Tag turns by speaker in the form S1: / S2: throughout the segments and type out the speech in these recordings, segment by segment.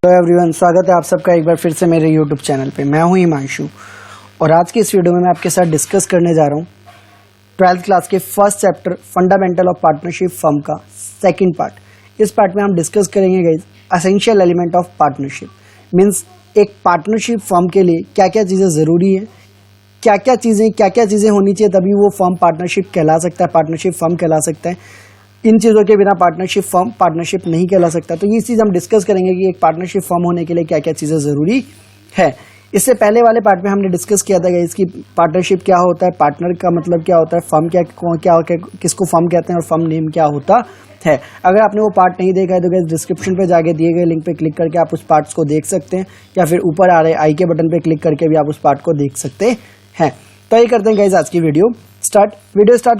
S1: Hello everyone, स्वागत है आप सबका एक बार फिर से मेरे यूट्यूब चैनल पे। मैं हूं हिमांशु और आज की इस वीडियो में मैं आपके साथ डिस्कस करने जा रहा हूं 12th क्लास के first chapter fundamental of partnership firm का सेकंड पार्ट। इस पार्ट में हम डिस्कस करेंगे guys essential element of partnership, means एक पार्टनरशिप फर्म के लिए क्या क्या चीज़ें ज़रूरी है, क्या क्या चीज़ें होनी चाहिए तभी वो फर्म पार्टनरशिप कहला सकता है, पार्टनरशिप फर्म कहला सकता है। इन चीज़ों के बिना पार्टनरशिप फर्म पार्टनरशिप नहीं कहला सकता। तो ये चीज़ हम डिस्कस करेंगे कि एक पार्टनरशिप फर्म होने के लिए क्या क्या चीज़ें ज़रूरी है। इससे पहले वाले पार्ट में हमने डिस्कस किया था कि इसकी पार्टनरशिप क्या होता है, पार्टनर का मतलब क्या होता है, फर्म क्या किसको फर्म कहते हैं और फर्म नेम क्या होता है। अगर आपने वो पार्ट नहीं देखा है तो गाइस डिस्क्रिप्शन पे जाके दिए गए लिंक पे क्लिक करके आप उस पार्ट्स को देख सकते हैं, या फिर ऊपर आ रहे आई के बटन पे क्लिक करके भी आप उस पार्ट को देख सकते हैं। तो ये करते हैं गाइस आज की वीडियो स्टार्ट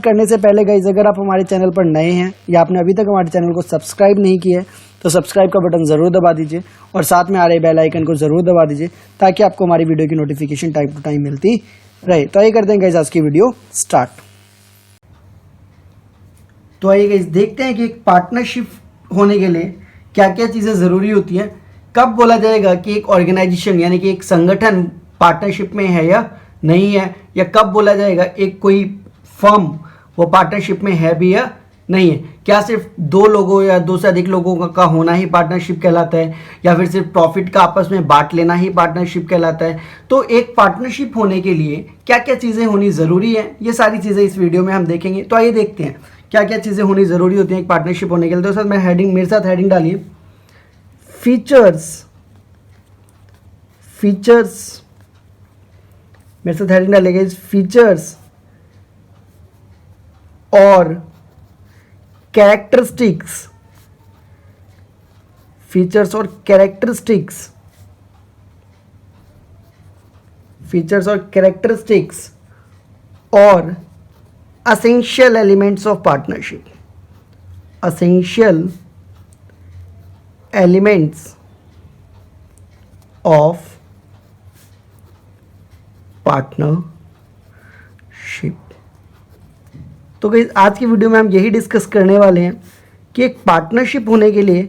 S1: करने से पहले गाइस अगर आप हमारे चैनल पर नए हैं या आपने अभी तक हमारे चैनल को सब्सक्राइब नहीं किया है तो सब्सक्राइब का बटन ज़रूर दबा दीजिए और साथ में आ रहे बेल आइकन को ज़रूर दबा दीजिए ताकि आपको हमारी वीडियो की नोटिफिकेशन टाइम टू टाइम मिलती रहे। तो ये करते हैं गाइस आज की वीडियो स्टार्ट। तो आइए गाइस देखते हैं कि एक पार्टनरशिप होने के लिए क्या क्या चीज़ें ज़रूरी होती हैं। कब बोला जाएगा कि एक ऑर्गेनाइजेशन यानी कि एक संगठन पार्टनरशिप में है या नहीं है, या कब बोला जाएगा एक कोई फर्म वो पार्टनरशिप में है भी या नहीं है। क्या सिर्फ दो लोगों या दो से अधिक लोगों का होना ही पार्टनरशिप कहलाता है, या फिर सिर्फ प्रॉफिट का आपस में बांट लेना ही पार्टनरशिप कहलाता है। तो एक पार्टनरशिप होने के लिए क्या क्या चीज़ें होनी ज़रूरी है, ये सारी चीज़ें इस वीडियो में हम देखेंगे। तो आइए देखते हैं क्या क्या चीज़ें होनी ज़रूरी होती हैं एक पार्टनरशिप होने के लिए। तो सर मैं मेरे साथ हेडिंग डालिए फीचर्स मेरे साथ हेडिंग डालेगा इस फीचर्स और कैरेक्टरिस्टिक्स और essential elements of partnership, partnership. तो गाइस आज की वीडियो में हम यही डिस्कस करने वाले हैं कि एक पार्टनरशिप होने के लिए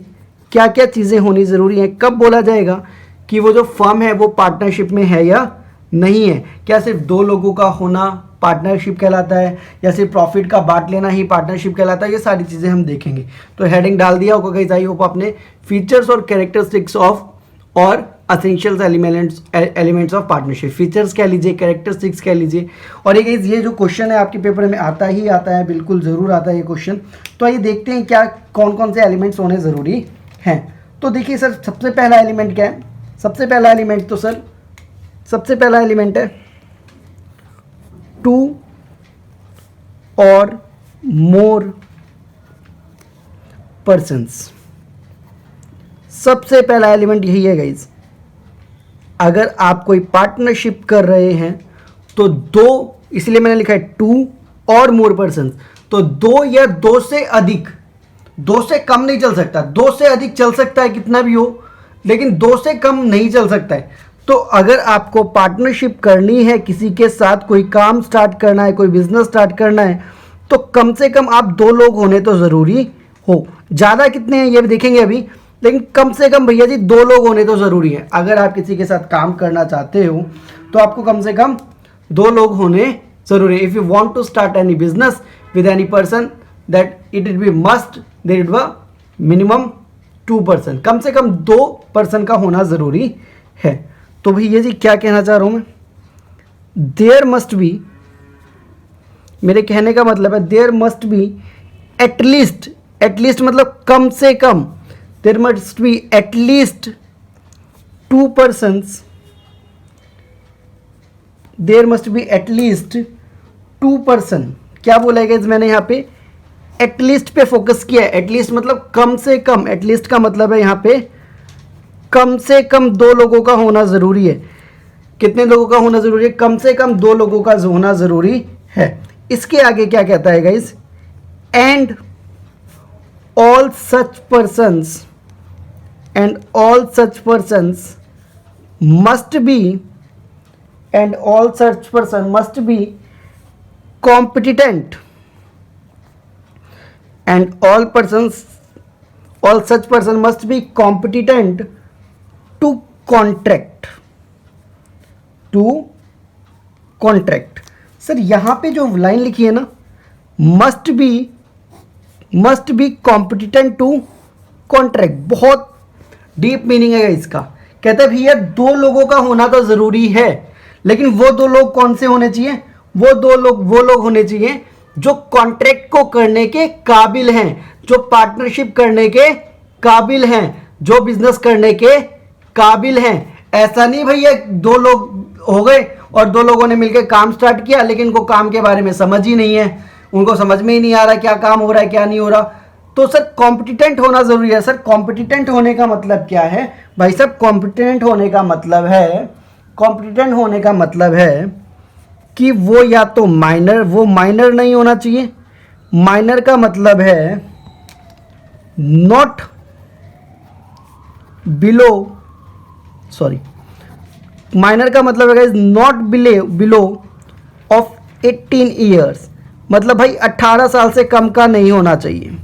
S1: क्या क्या चीज़ें होनी ज़रूरी हैं। कब बोला जाएगा कि वो जो फर्म है वो पार्टनरशिप में है या नहीं है। क्या सिर्फ दो लोगों का होना पार्टनरशिप कहलाता है, या सिर्फ प्रॉफिट का बांट लेना ही पार्टनरशिप कहलाता है। ये सारी चीज़ें हम देखेंगे। तो हेडिंग डाल दिया होगा गाइस, आई होप आपने फीचर्स और कैरेक्टरिस्टिक्स ऑफ और essential elements of partnership, features कह लीजिए, कैरेक्टरिस्टिक्स कह लीजिए। और ये जो क्वेश्चन है आपके पेपर में आता है, बिल्कुल ज़रूर आता है ये क्वेश्चन। तो आइए देखते हैं क्या कौन कौन से एलिमेंट्स होने ज़रूरी हैं। तो देखिए सर सबसे पहला एलिमेंट क्या है। सबसे पहला एलिमेंट है टू और मोर पर्सन्स। सबसे पहला एलिमेंट यही है गाइज। अगर आप कोई पार्टनरशिप कर रहे हैं तो दो, इसलिए मैंने लिखा है टू और मोर पर्सन। तो दो या दो से अधिक, दो से कम नहीं चल सकता, दो से अधिक चल सकता है कितना भी हो, लेकिन दो से कम नहीं चल सकता है। तो अगर आपको पार्टनरशिप करनी है, किसी के साथ कोई काम स्टार्ट करना है, कोई बिजनेस स्टार्ट करना है, तो कम से कम आप दो लोग होने तो ज़रूरी हो। ज़्यादा कितने हैं ये भी देखेंगे अभी, लेकिन कम से कम भैया जी दो लोग होने तो ज़रूरी है। अगर आप किसी के साथ काम करना चाहते हो तो आपको कम से कम दो लोग होने ज़रूरी है। If you want to start any business with any person that it be must there it व मिनिमम 2 पर्सन, कम से कम 2 पर्सन का होना ज़रूरी है। तो भैया जी क्या कहना चाह रहा हूँ मैं, देयर मस्ट बी, मेरे कहने का मतलब है देयर मस्ट बी एटलीस्ट मतलब कम से कम, there must be at least 2 persons, there must be at least 2 person। क्या बोला है गाइस, मैंने यहाँ पे एटलीस्ट पे फोकस किया है। एटलीस्ट मतलब कम से कम, एटलीस्ट का मतलब है यहाँ पे कम से कम दो लोगों का होना ज़रूरी है। कितने लोगों का होना ज़रूरी है, कम से कम दो लोगों का होना ज़रूरी है। इसके आगे क्या कहता है guys, and all such persons must be competent, and all such person must be competent to contract, to contract. Sir यहां पे जो लाइन लिखी है ना, must be competent to contract, बहुत डीप मीनिंग है इसका। कहते हैं भैया दो लोगों का होना तो जरूरी है, लेकिन वो दो लोग कौन से होने चाहिए? वो लोग होने चाहिए जो कॉन्ट्रैक्ट को करने के काबिल हैं, जो पार्टनरशिप करने के काबिल हैं, जो बिजनेस करने के काबिल हैं। ऐसा नहीं भैया दो लोग हो गए और दो लोगों ने मिलकर काम स्टार्ट किया, लेकिन उनको काम के बारे में समझ ही नहीं है, उनको समझ में ही नहीं आ रहा क्या काम हो रहा है क्या नहीं हो रहा। तो सर कॉम्पिटिटेंट होना जरूरी है। सर कॉम्पिटिटेंट होने का मतलब क्या है भाई साहब? कॉम्पिटिटेंट होने का मतलब है कि वो या तो माइनर नहीं होना चाहिए। माइनर का मतलब है नॉट बिलो, सॉरी, माइनर का मतलब है नॉट बिलो ऑफ 18 ईयर्स, मतलब भाई 18 साल से कम का नहीं होना चाहिए,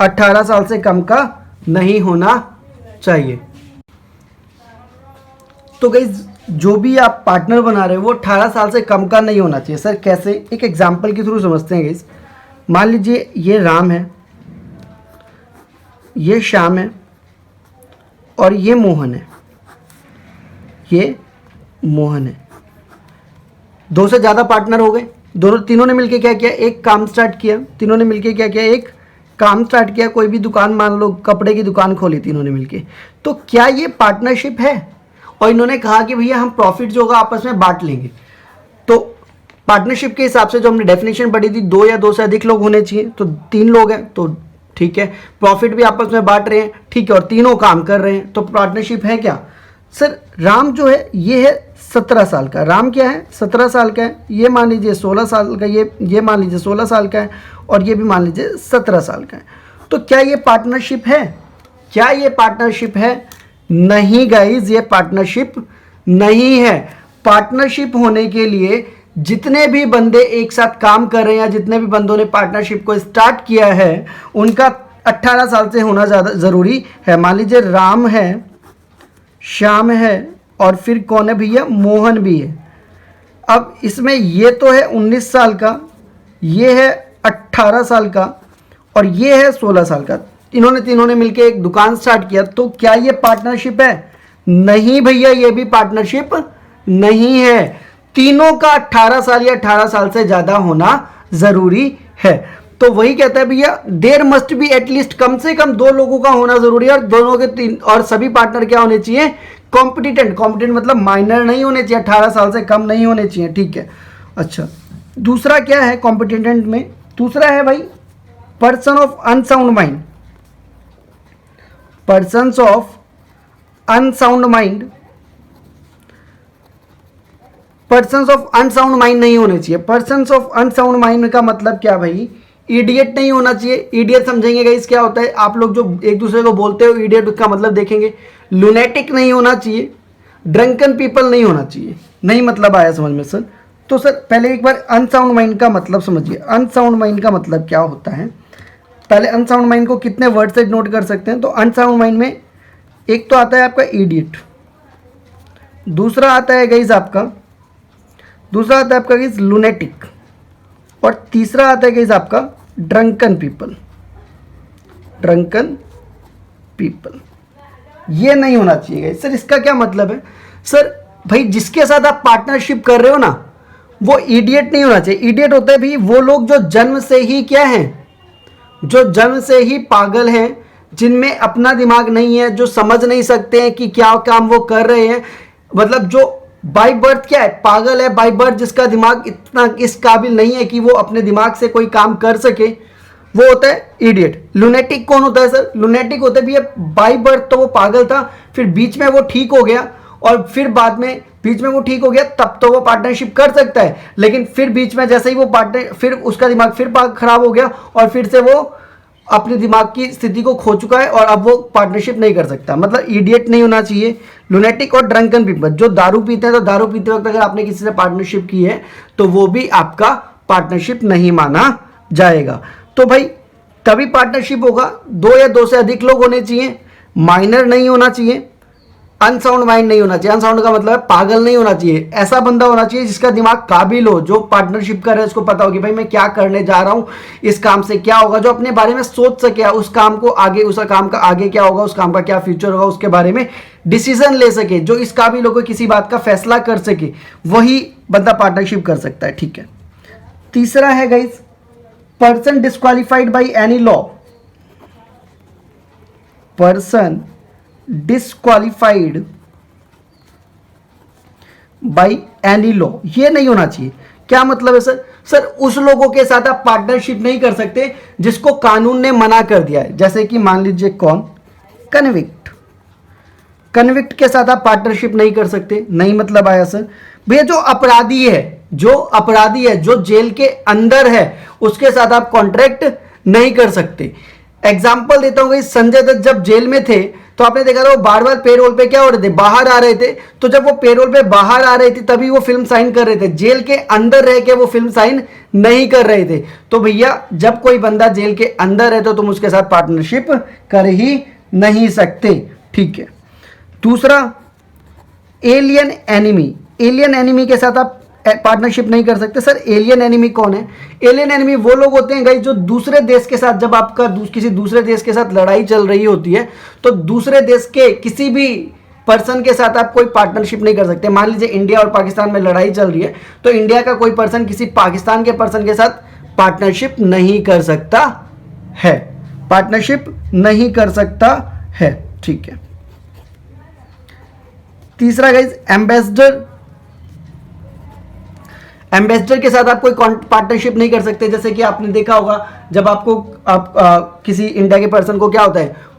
S1: 18 साल से कम का नहीं होना चाहिए। तो गाइस जो भी आप पार्टनर बना रहे हो वो 18 साल से कम का नहीं होना चाहिए। सर कैसे? एक एग्जांपल के थ्रू समझते हैं गाइस। मान लीजिए ये राम है, ये श्याम है और ये मोहन है, ये मोहन है। दो से ज़्यादा पार्टनर हो गए, तीनों ने मिलके क्या किया? एक काम स्टार्ट किया। तीनों ने मिलके क्या किया? एक काम स्टार्ट किया। कोई भी दुकान, मान लो कपड़े की दुकान खोली तीनों ने मिलके। तो क्या ये पार्टनरशिप है? और इन्होंने कहा कि भैया हम प्रॉफिट जो होगा आपस में बांट लेंगे। तो पार्टनरशिप के हिसाब से जो हमने डेफिनेशन पढ़ी थी, दो या दो से अधिक लोग होने चाहिए। तो 3 लोग हैं तो ठीक है, प्रॉफिट भी आपस में बांट रहे हैं, ठीक है, और तीनों काम कर रहे हैं, तो पार्टनरशिप है क्या? सर राम जो है ये है 17 साल का। राम क्या है? 17 साल का है। ये मान लीजिए 16 साल का, ये मान लीजिए 16 साल का है, और ये भी मान लीजिए 17 साल का है। तो क्या ये पार्टनरशिप है? क्या ये पार्टनरशिप है? नहीं गाइज, ये पार्टनरशिप नहीं है। पार्टनरशिप होने के लिए जितने भी बंदे एक साथ काम कर रहे हैं या जितने भी बंदों ने पार्टनरशिप को स्टार्ट किया है उनका 18 साल से होना ज़्यादा ज़रूरी है। मान लीजिए राम है, श्याम है और फिर कौन है भैया? मोहन भी है। अब इसमें ये तो है 19 साल का, ये है 18 साल का और ये है 16 साल का। तीनों ने मिलकर एक दुकान स्टार्ट किया। तो क्या ये पार्टनरशिप है? नहीं भैया, ये भी पार्टनरशिप नहीं है। तीनों का 18 साल या 18 साल से ज़्यादा होना ज़रूरी है। तो वही कहता है भैया देयर मस्ट बी एटलीस्ट, कम से कम 2 लोगों का होना जरूरी है, और दोनों के 3 और सभी पार्टनर क्या होने चाहिए? कॉम्पिटिटेंट। कॉम्पिटेंट मतलब माइनर नहीं होने चाहिए, 18 साल से कम नहीं होने चाहिए, ठीक है। अच्छा, दूसरा क्या है कॉम्पिटिटेंट में? दूसरा है भाई person of unsound mind. Persons of unsound mind, persons of unsound mind नहीं होने चाहिए। पर्सन्स ऑफ अनसाउंड माइंड का मतलब क्या भाई? इडियट नहीं होना चाहिए। इडियट समझेंगे गाइस क्या होता है? आप लोग जो एक दूसरे को बोलते हो इडियट का मतलब देखेंगे। लुनेटिक नहीं होना चाहिए, ड्रंकन पीपल नहीं होना चाहिए। नहीं मतलब आया समझ में सर? तो सर पहले एक बार अनसाउंड माइंड का मतलब समझिए। अनसाउंड माइंड का मतलब क्या होता है? पहले अनसाउंड माइंड को कितने वर्ड से नोट कर सकते हैं? तो अनसाउंड माइंड में एक तो आता है आपका इडियट, दूसरा आता है गाइस आपका गाइस लुनेटिक, और तीसरा आता है गाइस आपका ड्रंकन पीपल। ड्रंकन पीपल ये नहीं होना चाहिए गाइस। सर इसका क्या मतलब है? सर भाई जिसके साथ आप पार्टनरशिप कर रहे हो ना वो इडियट नहीं होना चाहिए। इडियट होते हैं भी वो लोग जो जन्म से ही क्या हैं? जो जन्म से ही पागल हैं, जिनमें अपना दिमाग नहीं है, जो समझ नहीं सकते हैं कि क्या काम वो कर रहे हैं। मतलब जो बाय बर्थ क्या है? पागल है बाय बर्थ, जिसका दिमाग इतना इस काबिल नहीं है कि वो अपने दिमाग से कोई काम कर सके, वो होता है इडियट। लुनेटिक कौन होता है सर? लुनेटिक होता है भी बाय बर्थ तो वो पागल था, फिर बीच में वो ठीक हो गया, और फिर बाद में बीच में वो ठीक हो गया तब तो वो पार्टनरशिप कर सकता है, लेकिन फिर बीच में जैसे ही वो पार्टनर, फिर उसका दिमाग फिर खराब हो गया और फिर से वो अपने दिमाग की स्थिति को खो चुका है और अब वो पार्टनरशिप नहीं कर सकता। मतलब इडियट नहीं होना चाहिए। लुनेटिक और ड्रंकन पीपल, जो दारू पीते हैं तो दारू पीते वक्त अगर आपने किसी से पार्टनरशिप की है तो वो भी आपका पार्टनरशिप नहीं माना जाएगा। तो भाई तभी पार्टनरशिप होगा, 2 या 2 से अधिक लोग होने चाहिए, माइनर नहीं होना चाहिए, अनसाउंड माइंड नहीं होना चाहिए। अनसाउंड का मतलब है पागल नहीं होना चाहिए, ऐसा बंदा होना चाहिए जिसका दिमाग काबिल हो, जो पार्टनरशिप कर रहा है उसको पता हो कि भाई मैं क्या करने जा रहा हूं, इस काम से क्या होगा, जो अपने बारे में सोच सके, उस काम को आगे, उस काम का आगे क्या होगा, उस काम का क्या फ्यूचर होगा, उसके बारे में डिसीजन ले सके, जो इस काबिल होकर किसी बात का फैसला कर सके, वही बंदा पार्टनरशिप कर सकता है। ठीक है। तीसरा है guys, person disqualified by any law, person disqualified by any law, ये नहीं होना चाहिए। क्या मतलब है सर? सर उस लोगों के साथ आप पार्टनरशिप नहीं कर सकते जिसको कानून ने मना कर दिया है। जैसे कि मान लीजिए कौन? कन्विक्ट। कन्विक्ट के साथ आप पार्टनरशिप नहीं कर सकते। नहीं मतलब आया सर, भैया जो अपराधी है, जो अपराधी है, जो जेल के अंदर है, उसके साथ आप कॉन्ट्रैक्ट नहीं कर सकते। एग्जाम्पल देता हूं, संजय दत्त जब जेल में थे तो आपने देखा था वो बार बार पेरोल पे क्या हो रहे थे, बाहर आ रहे थे। तो जब वो पेरोल पे बाहर आ रहे थे तभी वो फिल्म साइन कर रहे थे, जेल के अंदर रह के वो फिल्म साइन नहीं कर रहे थे। तो भैया जब कोई बंदा जेल के अंदर है तो तुम उसके साथ पार्टनरशिप कर ही नहीं सकते। ठीक है। दूसरा, एलियन एनिमी। एलियन एनिमी के साथ आप पार्टनरशिप नहीं कर सकते। सर एलियन एनिमी कौन है? एलियन एनिमी वो लोग होते हैं गाइस जो दूसरे देश के साथ, जब आपका किसी दूसरे देश के साथ लड़ाई चल रही होती है तो दूसरे देश के किसी भी पर्सन के साथ आप कोई पार्टनरशिप नहीं कर सकते। मान लीजिए इंडिया और पाकिस्तान में लड़ाई चल रही है तो इंडिया का कोई पर्सन किसी पाकिस्तान के पर्सन के साथ पार्टनरशिप नहीं कर सकता है, पार्टनरशिप नहीं कर सकता है। ठीक है। तीसरा गाइस, एम्बेसडर। एम्बेसडर के साथ आप कोई पार्टनरशिप नहीं कर सकते। जैसे कि आपने देखा होगा जब आपको किसी इंडिया के पर्सन को क्या होता है,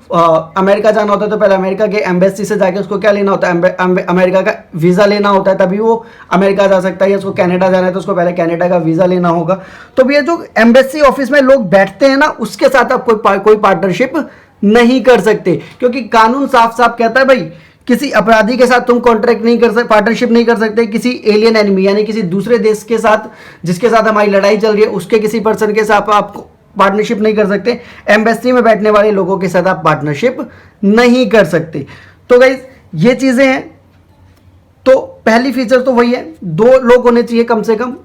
S1: अमेरिका जाना होता है तो पहले अमेरिका के एम्बेसी से जाके उसको क्या लेना होता है, अमेरिका का वीज़ा लेना होता है, तभी वो अमेरिका जा सकता है। या उसको कनाडा जाना है तो उसको पहले कनाडा का वीज़ा लेना होगा। तो ये जो एम्बेसी ऑफिस में लोग बैठते हैं ना, उसके साथ आप कोई पार्टनरशिप नहीं कर सकते, क्योंकि कानून साफ साफ कहता है भाई किसी अपराधी के साथ तुम कॉन्ट्रैक्ट नहीं कर सकते, पार्टनरशिप नहीं कर सकते। किसी एलियन एनिमी यानी किसी दूसरे देश के साथ जिसके साथ हमारी लड़ाई चल रही है उसके किसी पर्सन के साथ आप पार्टनरशिप नहीं कर सकते। एम्बेसी में बैठने वाले लोगों के साथ आप पार्टनरशिप नहीं कर सकते। तो गाइस ये चीजें हैं। तो पहली फीचर तो वही है, दो लोग होने चाहिए कम से कम,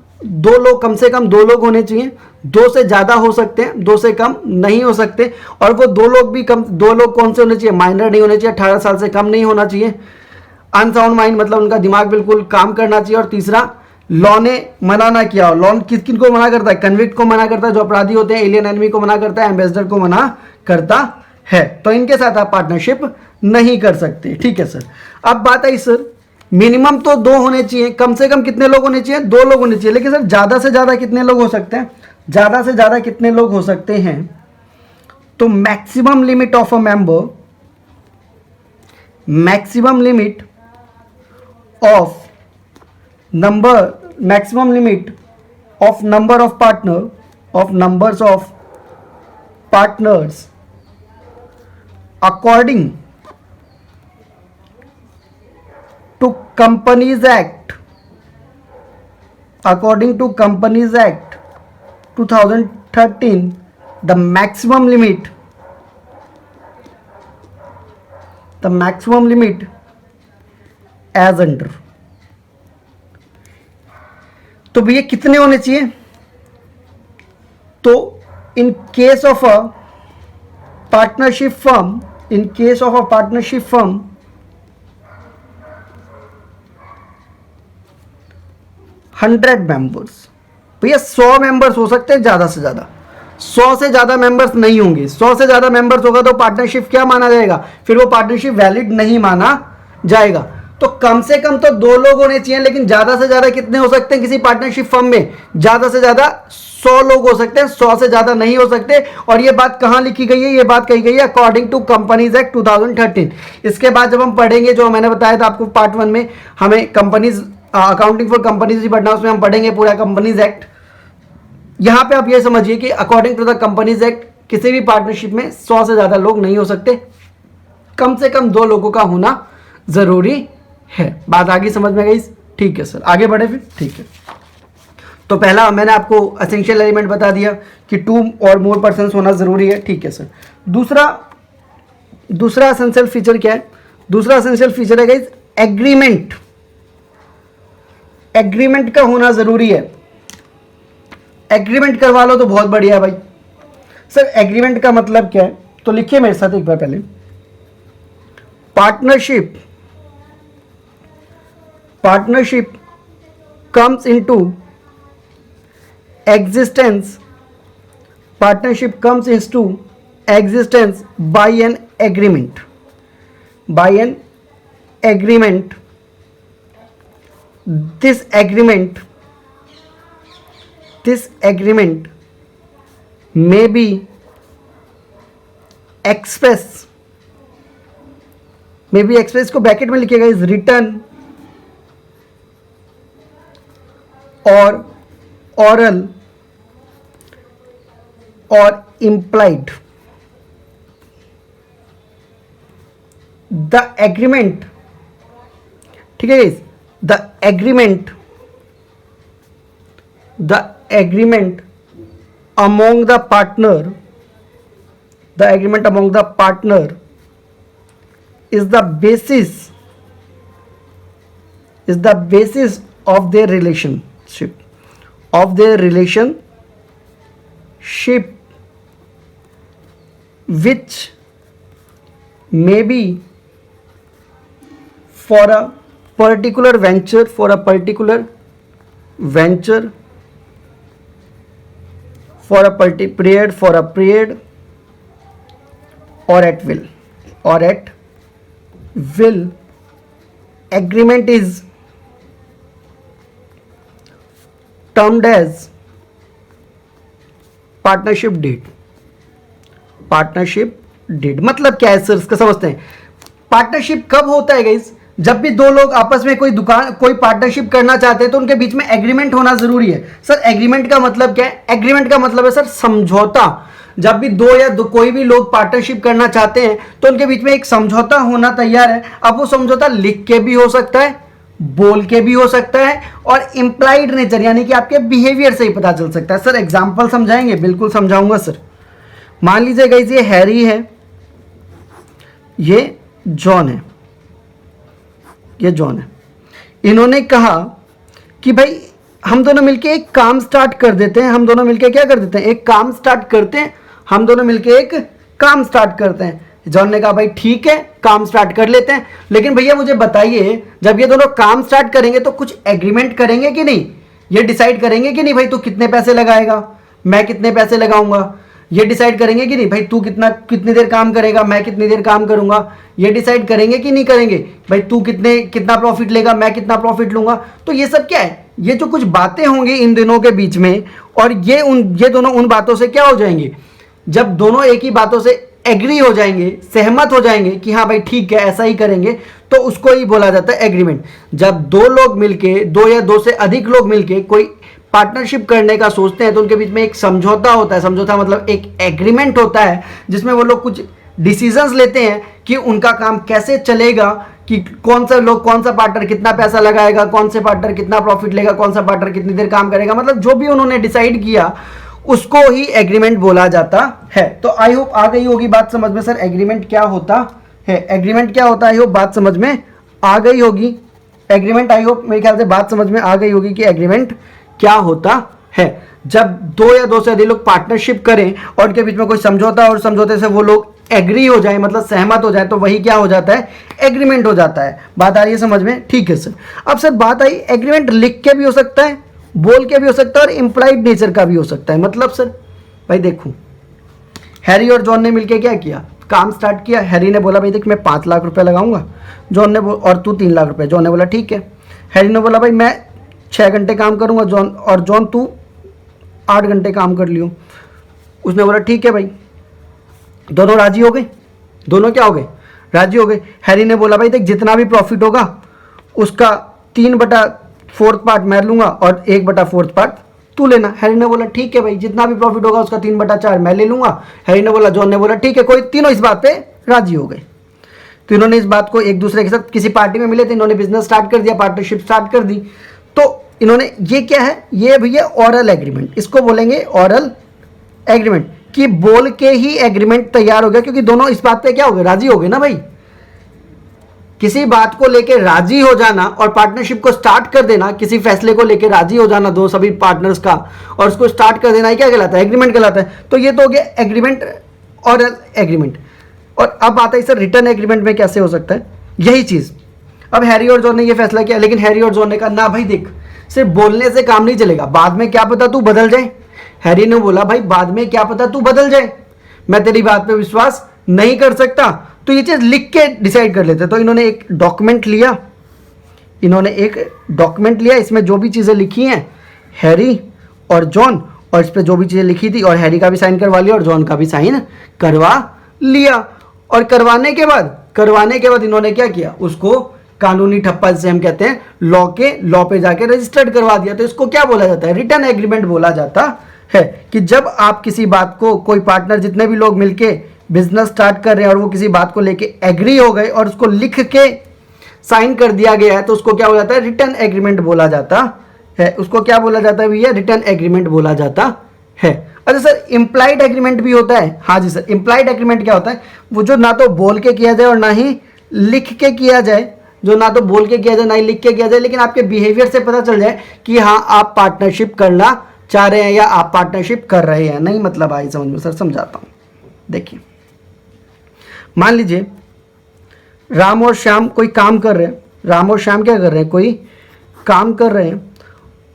S1: कम से कम दो लोग होने चाहिए। दो से ज्यादा हो सकते हैं, दो से कम नहीं हो सकते। और वो दो लोग कौन से होने चाहिए? माइनर नहीं होने चाहिए, 18 साल से कम नहीं होना चाहिए। अनसाउंड माइंड मतलब उनका दिमाग बिल्कुल काम करना चाहिए। और तीसरा, लॉ ने मना ना किया हो। लॉ किन को मना करता है? कन्विक्ट को मना करता है, जो अपराधी होते हैं। एलियन एनिमी को मना करता है, एम्बेसडर को मना करता है। तो इनके साथ आप पार्टनरशिप नहीं कर सकते। ठीक है सर। अब बात आई सर, मिनिमम तो दो होने चाहिए, कम से कम कितने लोग होने चाहिए? दो लोग होने चाहिए। लेकिन सर ज्यादा से ज्यादा कितने लोग हो सकते हैं? ज्यादा से ज्यादा कितने लोग हो सकते हैं? तो maximum limit of a member, maximum limit of number, maximum limit of number of partner, of numbers of partners according to Companies Act, according to Companies Act 2013, the maximum limit as under। तो भैया कितने होने चाहिए? तो in case of a partnership firm, in case of a partnership firm 100 members. भैया 100 members हो सकते हैं ज्यादा से ज्यादा, 100 से ज्यादा मेंबर्स नहीं होंगे। 100 से ज्यादा मेंबर्स होगा तो पार्टनरशिप क्या माना जाएगा? फिर वो पार्टनरशिप वैलिड नहीं माना जाएगा। तो कम से कम तो दो लोग होने चाहिए, लेकिन ज्यादा से ज्यादा कितने हो सकते हैं किसी पार्टनरशिप फर्म में? ज्यादा से ज्यादा 100 लोग हो सकते हैं, 100 से ज्यादा नहीं हो सकते। और ये बात कहां लिखी गई है? ये बात कही गई है अकॉर्डिंग टू कंपनीज एक्ट 2013। इसके बाद जब हम पढ़ेंगे, जो मैंने बताया था आपको पार्ट 1 में, हमें कंपनीज अकाउंटिंग फॉर कंपनीज ही पढ़ना, उसमें हम पढ़ेंगे पूरा कंपनीज एक्ट। यहां पे आप ये समझिए कि according to the companies act किसी भी पार्टनरशिप में 100 से ज्यादा लोग नहीं हो सकते, कम से कम दो लोगों का होना जरूरी है। बात आगे समझ में गई? ठीक है सर, आगे बढ़े फिर। ठीक है। तो पहला मैंने आपको एसेंशियल एलिमेंट बता दिया कि 2 और मोर पर्सन्स होना जरूरी है। ठीक है सर। दूसरा एसेंशियल फीचर क्या है? दूसरा एसेंशियल फीचर है गाइस एग्रीमेंट। एग्रीमेंट का होना जरूरी है। एग्रीमेंट करवा लो तो बहुत बढ़िया है भाई। सर एग्रीमेंट का मतलब क्या है, तो लिखिए मेरे साथ एक बार पहले। Partnership comes into existence by an agreement this agreement may be express को ब्रैकेट में लिखिएगा इज रिटन और oral और implied। the agreement, ठीक है guys, the agreement among the partner is the basis of their relationship which may be for a particular venture for a period or at will agreement is termed as partnership deed. मतलब क्या है sir, इसका समझते हैं। Partnership कब होता है guys, जब भी दो लोग आपस में कोई पार्टनरशिप करना चाहते हैं तो उनके बीच में एग्रीमेंट होना जरूरी है। सर एग्रीमेंट का मतलब क्या है, एग्रीमेंट का मतलब है सर समझौता। जब भी कोई भी लोग पार्टनरशिप करना चाहते हैं तो उनके बीच में एक समझौता होना तैयार है। अब वो समझौता लिख के भी हो सकता है, बोल के भी हो सकता है, और इंप्लाइड नेचर यानी कि आपके बिहेवियर से ही पता चल सकता है। सर एग्जांपल समझाएंगे? बिल्कुल समझाऊंगा सर। मान लीजिए गाइस ये हैरी है, ये जॉन है, इन्होंने कहा कि भाई हम दोनों मिलके एक काम स्टार्ट कर देते हैं। एक काम स्टार्ट करते हैं। जॉन ने कहा भाई ठीक है काम स्टार्ट कर लेते हैं, लेकिन भैया मुझे बताइए जब ये दोनों काम स्टार्ट करेंगे तो कुछ एग्रीमेंट करेंगे कि नहीं? ये डिसाइड करेंगे कि नहीं भाई तू कितने पैसे लगाएगा, मैं कितने पैसे लगाऊंगा? ये डिसाइड करेंगे कि नहीं भाई तू कितनी देर काम करेगा, मैं कितनी देर काम करूंगा? ये डिसाइड करेंगे कि नहीं करेंगे भाई तू कितना प्रॉफिट लेगा, मैं कितना प्रॉफिट लूंगा? तो ये सब क्या है, ये जो कुछ बातें होंगी इन दोनों के बीच में, और ये दोनों उन बातों से क्या हो जाएंगे, जब दोनों एक ही बातों से एग्री हो जाएंगे, सहमत हो जाएंगे कि हाँ भाई ठीक है ऐसा ही करेंगे, तो उसको ही बोला जाता है एग्रीमेंट। जब दो लोग मिलके, दो या दो से अधिक लोग मिलके कोई पार्टनरशिप करने का सोचते हैं तो उनके बीच में एक समझौता होता है। समझौता मतलब एक एग्रीमेंट होता है जिसमें वो लोग कुछ डिसीजंस लेते हैं कि उनका काम कैसे चलेगा, कि कौन सा पार्टनर कितना पैसा लगाएगा, कौन से पार्टनर कितना प्रॉफिट लेगा, कौन सा पार्टनर कितनी देर काम करेगा। मतलब जो भी उन्होंने डिसाइड किया उसको ही एग्रीमेंट बोला जाता है। तो आई होप आ गई होगी बात समझ में। सर एग्रीमेंट क्या होता है, आई होप बात समझ में आ गई होगी। एग्रीमेंट आई होप मेरे ख्याल से बात समझ में आ गई होगी कि एग्रीमेंट क्या होता है। जब दो या दो से अधिक लोग पार्टनरशिप करें और उनके बीच में कोई समझौता और समझौते से वो लोग एग्री हो जाए, मतलब सहमत हो जाए, तो वही क्या हो जाता है, एग्रीमेंट हो जाता है। बात आ रही है समझ में? ठीक है सर। अब सर बात आई, एग्रीमेंट लिख के भी हो सकता है, बोल के भी हो सकता है, और इंप्लाइड नेचर का भी हो सकता है। मतलब सर भाई देखो, हैरी और जॉन ने मिलकर क्या किया, काम स्टार्ट किया। हैरी ने बोला भाई देख मैं 5 लाख रुपए लगाऊंगा, जॉन ने और तू 3 लाख रुपए। जॉन ने बोला ठीक है। हैरी ने बोला भाई मैं 6 घंटे काम करूंगा, जॉन तू 8 घंटे काम कर लियो। उसने बोला ठीक है भाई। दोनों राजी हो गए, दोनों क्या हो गए, राजी हो गए। हैरी ने बोला भाई देख जितना भी प्रॉफिट होगा उसका 3/4 पार्ट मैं लूंगा और 1/4 पार्ट तू लेना। हैरी ने बोला ठीक है भाई, जितना भी प्रॉफिट होगा उसका 3/4 मैं ले लूंगा। हैरी ने बोला, जॉन ने बोला ठीक है। कोई तीनों इस बात पे राजी हो गए। तो इन्होंने इस बात को एक दूसरे के साथ किसी पार्टी में मिले थे, इन्होंने बिजनेस स्टार्ट कर दिया, पार्टनरशिप स्टार्ट कर दी। तो इन्होंने, ये क्या है, ये भैया ऑरल एग्रीमेंट, इसको बोलेंगे ऑरल एग्रीमेंट, कि बोल के ही एग्रीमेंट तैयार हो गया, क्योंकि दोनों इस बात पे क्या हो गए, राजी हो गए ना भाई। किसी बात को लेके राजी हो जाना और पार्टनरशिप को स्टार्ट कर देना, किसी फैसले को लेके राजी हो जाना दो सभी पार्टनर्स का और उसको स्टार्ट कर देना, ये क्या कहलाता है? एग्रीमेंट कहलाता है। तो ये तो हो गया एग्रीमेंट और एग्रीमेंट। और अब आता है सर रिटर्न एग्रीमेंट में कैसे हो सकता है? यही चीज अब हैरी और जॉन ने ये फैसला किया, लेकिन हैरी और जॉन ने कहा ना भाई देख, सिर्फ बोलने से काम नहीं चलेगा, बाद में क्या पता तू बदल जाए। हैरी ने बोला भाई बाद में क्या पता तू बदल जाए, मैं तेरी बात पे विश्वास नहीं कर सकता, तो ये चीज लिख के डिसाइड कर लेते। तो इन्होंने एक डॉक्यूमेंट लिया, इसमें जो भी चीजें लिखी हैं हैरी और जॉन, और इस पे जो भी चीजें लिखी थी, और हैरी का भी साइन करवा लिया और जॉन का भी साइन करवा लिया। और करवाने के बाद इन्होंने क्या किया, उसको कानूनी ठप्पा जिसे हम कहते हैं लॉ पे जाके रजिस्टर्ड करवा दिया। तो इसको क्या बोला जाता है? रिटर्न एग्रीमेंट बोला जाता है। कि जब आप किसी बात को, कोई पार्टनर, जितने भी लोग मिलके बिजनेस स्टार्ट कर रहे हैं और वो किसी बात को लेके एग्री हो गए और उसको लिख के साइन कर दिया गया है, तो उसको क्या बोला जाता है? रिटर्न एग्रीमेंट बोला जाता है। उसको क्या बोला जाता है भैया? रिटर्न एग्रीमेंट बोला जाता है। अच्छा सर, इंप्लाइड एग्रीमेंट भी होता है? हाँ जी सर, इंप्लाइड एग्रीमेंट क्या होता है? वो जो ना तो बोल के किया जाए और ना ही लिख के किया जाए, जो ना तो बोल के किया जाए ना ही लिख के किया जाए, लेकिन आपके बिहेवियर से पता चल जाए कि हाँ आप पार्टनरशिप करना चाह रहे हैं या आप पार्टनरशिप कर रहे हैं। नहीं मतलब आई समझ में सर, समझाता हूं। देखिए मान लीजिए राम और श्याम कोई काम कर रहे हैं, राम और श्याम क्या कर रहे हैं? कोई काम कर रहे हैं,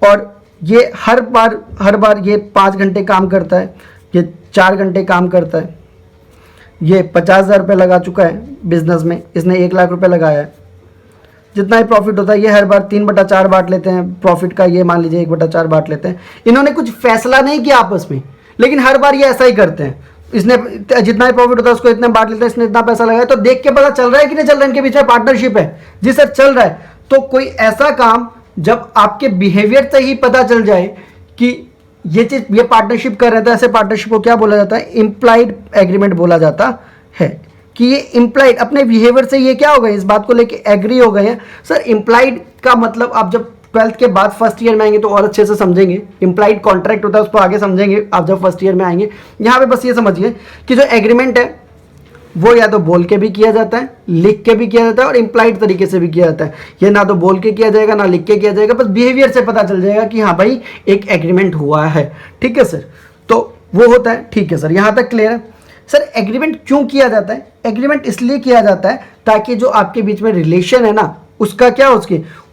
S1: और ये हर बार ये 5 घंटे काम करता है, ये 4 घंटे काम करता है, ये 50,000 रुपये लगा चुका है बिजनेस में, इसने 1 लाख रुपये लगाया है। जितना ही प्रॉफिट होता है ये हर बार 3/4 बांट लेते हैं प्रॉफिट का, ये मान लीजिए 1/4 बांट लेते हैं। इन्होंने कुछ फैसला नहीं किया आपस में, लेकिन हर बार ये ऐसा ही करते हैं। इसने जितना ही प्रॉफिट होता है उसको इतना बांट लेता है, इसने इतना पैसा लगाया, तो देख के पता चल रहा है कि नहीं चल रहा है इनके बीच में पार्टनरशिप है? जी सर चल रहा है। तो कोई ऐसा काम जब आपके बिहेवियर से ही पता चल जाए कि ये पार्टनरशिप कर रहे थे, ऐसे पार्टनरशिप को क्या बोला जाता है? इंप्लाइड एग्रीमेंट बोला जाता है। कि ये इंप्लाइड अपने बिहेवियर से ये क्या हो गए, इस बात को लेके एग्री हो गए हैं। सर इंप्लाइड का मतलब आप जब 12th के बाद फर्स्ट ईयर में आएंगे तो और अच्छे से समझेंगे। इंप्लाइड कॉन्ट्रैक्ट होता है, उसको आगे समझेंगे आप जब फर्स्ट ईयर में आएंगे। यहाँ पे बस ये समझिए कि जो एग्रीमेंट है वो या तो बोल के भी किया जाता है, लिख के भी किया जाता है, और इंप्लाइड तरीके से भी किया जाता है। ये ना तो बोल के किया जाएगा ना लिख के किया जाएगा, बस बिहेवियर से पता चल जाएगा कि हाँ भाई एक एग्रीमेंट हुआ है। ठीक है सर, तो वो होता है। ठीक है सर, यहाँ तक क्लियर है। सर एग्रीमेंट क्यों किया जाता है? एग्रीमेंट इसलिए किया जाता है ताकि जो आपके बीच में रिलेशन है ना, उसका क्या,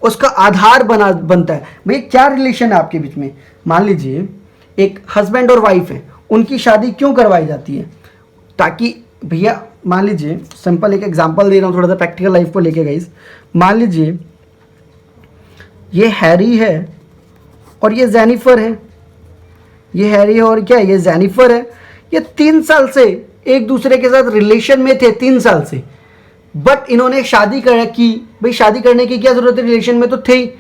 S1: उसका आधार बनता है। भैया क्या रिलेशन है आपके बीच में? मान लीजिए एक हस्बैंड और वाइफ है, उनकी शादी क्यों करवाई जाती है? ताकि भैया मान लीजिए, सिंपल एक एग्जांपल दे रहा हूँ थोड़ा सा प्रैक्टिकल लाइफ को लेके गाइस। मान लीजिए ये हैरी है और ये जेनिफर है, ये हैरी है और क्या है, ये जेनिफर है। ये 3 साल से एक दूसरे के साथ रिलेशन में थे, 3 साल से, बट इन्होंने शादी की। भाई शादी करने की क्या जरूरत है, रिलेशन में तो थे ही,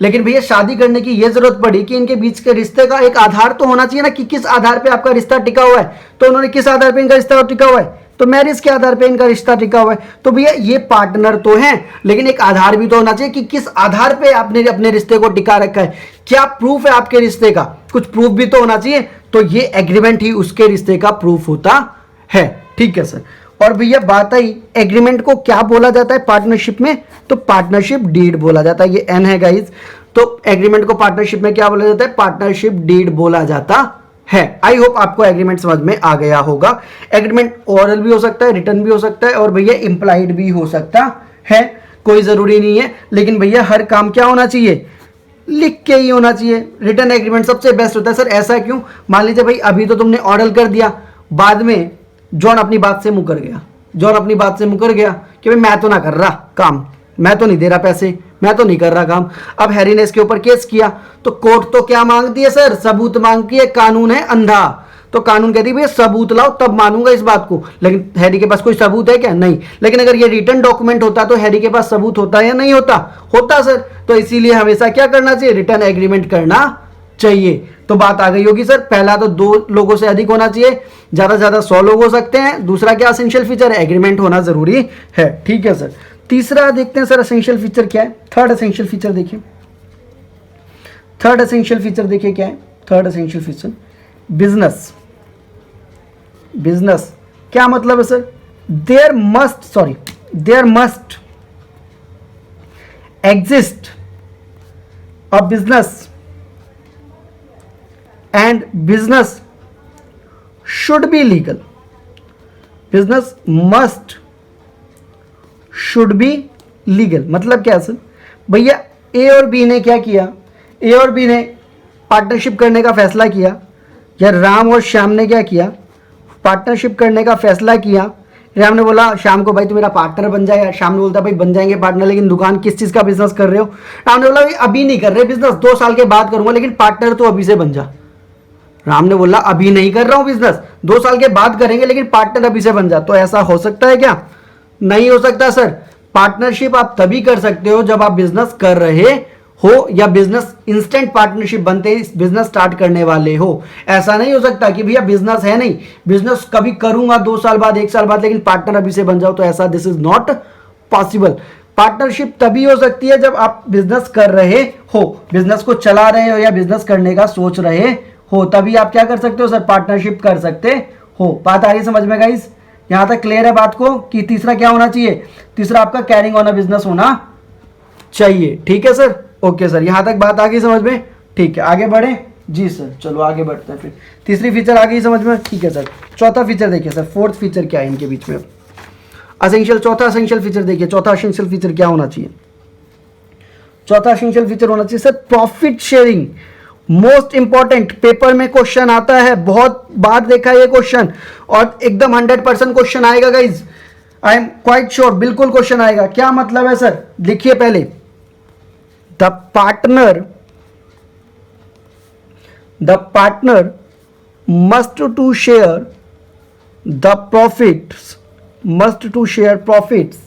S1: लेकिन भैया शादी करने की यह जरूरत पड़ी कि इनके बीच के रिश्ते का एक आधार तो होना चाहिए ना, कि किस आधार पे आपका रिश्ता टिका हुआ है। तो उन्होंने किस आधार पे इनका रिश्ता टिका हुआ है? तो मैरिज के आधार पे इनका रिश्ता टिका हुआ है। तो भैया ये पार्टनर तो हैं, लेकिन एक आधार भी तो होना चाहिए कि किस आधार पे आपने अपने रिश्ते को टिका रखा है, क्या प्रूफ है आपके रिश्ते का, कुछ प्रूफ भी तो होना चाहिए। तो ये एग्रीमेंट ही उसके रिश्ते का प्रूफ होता है। ठीक है सर। और भैया बात आई एग्रीमेंट को क्या बोला जाता है पार्टनरशिप में? तो पार्टनरशिप डीड बोला जाता है। ये एन है गाइज। तो एग्रीमेंट को पार्टनरशिप में क्या बोला जाता है? पार्टनरशिप डीड बोला जाता है। आई होप आपको एग्रीमेंट समझ में आ गया होगा। एग्रीमेंट ओरल भी हो सकता है, रिटर्न भी हो सकता है, और भैया इंप्लाइड भी हो सकता है, कोई जरूरी नहीं है। लेकिन भैया हर काम क्या होना चाहिए? लिख के ही होना चाहिए। रिटर्न एग्रीमेंट सबसे बेस्ट होता है। सर ऐसा क्यों? मान लीजिए भाई अभी तो तुमने ऑर्डर कर दिया, बाद में जॉन अपनी बात से मुकर गया कि भाई मैं तो ना कर रहा काम, मैं तो नहीं दे रहा पैसे, मैं तो नहीं कर रहा काम। अब हैरी ने इसके ऊपर केस किया, तो कोर्ट तो क्या मांगती है सर? सबूत मांगती है। कानून है अंधा, तो कानून कहती है भैया सबूत लाओ तब मानूंगा इस बात को। लेकिन हैरी के पास कोई सबूत है क्या? नहीं। लेकिन अगर ये रिटर्न डॉक्यूमेंट होता तो हैरी के पास सबूत होता या नहीं होता? होता सर। तो इसीलिए हमेशा क्या करना चाहिए? रिटर्न एग्रीमेंट करना चाहिए। तो बात आ गई होगी सर, पहला तो 2 लोगों से अधिक होना चाहिए, ज्यादा से ज्यादा 100 लोग हो सकते हैं। दूसरा क्या एसेंशियल फीचर है? एग्रीमेंट होना जरूरी है। ठीक है सर। तीसरा देखते हैं सर एसेंशियल फीचर क्या है। थर्ड एसेंशियल फीचर देखिए, क्या है? थर्ड एसेंशियल फीचर बिजनेस क्या मतलब है sir? There must exist a business and business should be legal. Business must should be legal. मतलब क्या सर? भैया ए और बी ने क्या किया? ए और बी ने पार्टनरशिप करने का फैसला किया, या राम और श्याम ने क्या किया? पार्टनरशिप करने का फैसला किया। राम ने बोला श्याम को भाई तू मेरा पार्टनर बन जाए, श्याम ने बोलता भाई बन जाएंगे पार्टनर, लेकिन दुकान किस चीज़ का बिजनेस कर रहे हो? राम ने बोला भाई अभी नहीं कर रहे बिजनेस, 2 साल के बाद करूंगा, लेकिन पार्टनर तो अभी से बन जा। राम ने बोला अभी नहीं कर रहा हूं बिजनेस, 2 साल के बाद करेंगे, लेकिन पार्टनर अभी से बन जा। तो ऐसा हो सकता है क्या? नहीं हो सकता सर। पार्टनरशिप आप तभी कर सकते हो जब आप बिजनेस कर रहे हो, या बिजनेस इंस्टेंट पार्टनरशिप बनते ही बिजनेस स्टार्ट करने वाले हो। ऐसा नहीं हो सकता कि भैया बिजनेस है नहीं, बिजनेस कभी करूंगा 2 साल बाद, 1 साल बाद, लेकिन पार्टनर अभी से बन जाओ। तो ऐसा this is not possible. Partnership तभी हो सकती है जब आप बिजनेस कर रहे हो, बिजनेस को चला रहे हो या बिजनेस करने का सोच रहे हो, तभी आप क्या कर सकते हो सर? पार्टनरशिप कर सकते हो। बात आ रही है समझ में गाइस? यहां तक क्लियर है बात को कि तीसरा क्या होना चाहिए? तीसरा आपका कैरिंग ऑन अ बिजनेस होना चाहिए। ठीक है सर, ओके सर, यहां तक बात आ गई समझ में? ठीक है, आगे बढ़े जी सर। चलो आगे बढ़ते हैं फिर। तीसरी फीचर आ गई समझ में? ठीक है सर। चौथा फीचर देखिए सर, फोर्थ फीचर क्या है इनके बीच में? असेंशियल, चौथा असेंशियल फीचर देखिए। चौथा असेंशियल फीचर क्या होना चाहिए? चौथा असेंशियल फीचर होना चाहिए sir profit sharing. Most important, paper में क्वेश्चन आता है, बहुत बार देखा है ये क्वेश्चन, और एकदम 100% क्वेश्चन आएगा guys, I am quite sure, बिल्कुल क्वेश्चन आएगा। क्या मतलब है सर? लिखिए पहले, the partner must to share the profits, must to share profits.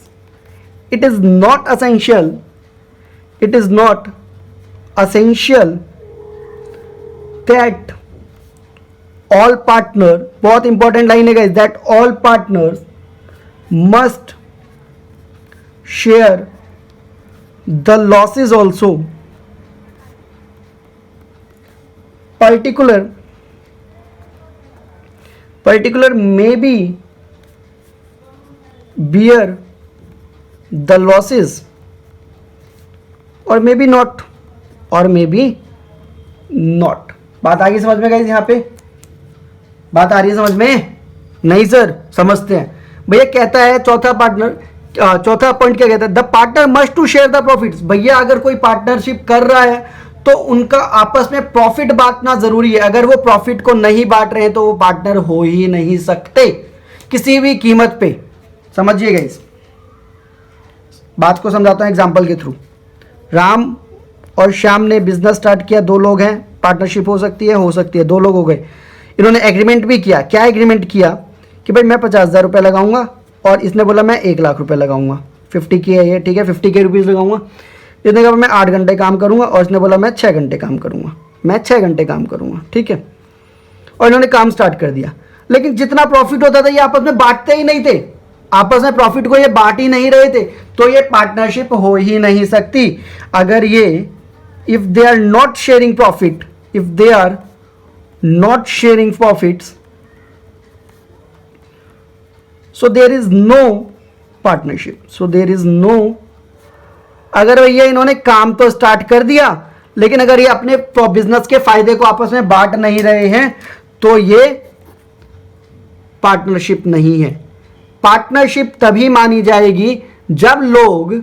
S1: It is not essential, it is not essential that all partner, बहुत इंपॉर्टेंट लाइन है guys, that all partners must share the losses also. Particular may be bear the losses or maybe not, or maybe not. बात आ गई समझ में guys? यहां पे बात आ रही है समझ में? नहीं सर, समझते हैं भैया। कहता है चौथा पार्टनर, चौथा पॉइंट क्या कहता है? The partner must to share the profits. भैया अगर कोई पार्टनरशिप कर रहा है तो उनका आपस में प्रॉफिट बांटना जरूरी है। अगर वो प्रॉफिट को नहीं बांट रहे हैं तो वो पार्टनर हो ही नहीं सकते किसी भी कीमत पे। समझिए गाइस, बात को समझाता हूं एग्जांपल के थ्रू। राम और श्याम ने बिजनेस स्टार्ट किया, 2 लोग हैं, पार्टनरशिप हो सकती है, 2 लोग हो गए। इन्होंने एग्रीमेंट भी किया। क्या एग्रीमेंट किया? कि भाई मैं 50,000 रुपये लगाऊंगा, और इसने बोला मैं 1 लाख रुपए लगाऊंगा। 50 की है ये, ठीक है, 50 के रुपीज़ लगाऊंगा। इसने कहा मैं 8 घंटे काम करूंगा, और इसने बोला मैं 6 घंटे काम करूंगा, मैं 6 घंटे काम करूंगा, ठीक है। और इन्होंने काम स्टार्ट कर दिया, लेकिन जितना प्रॉफिट होता था ये आपस में बांटते ही नहीं थे, आपस में प्रॉफिट को ये बांट ही नहीं रहे थे, तो ये पार्टनरशिप हो ही नहीं सकती। अगर ये if they are not sharing profit, if they are not sharing profits, so there is no partnership, so there is no। अगर भैया इन्होंने काम तो स्टार्ट कर दिया, लेकिन अगर ये अपने बिजनेस के फायदे को आपस में बांट नहीं रहे हैं तो ये पार्टनरशिप नहीं है। पार्टनरशिप तभी मानी जाएगी जब लोग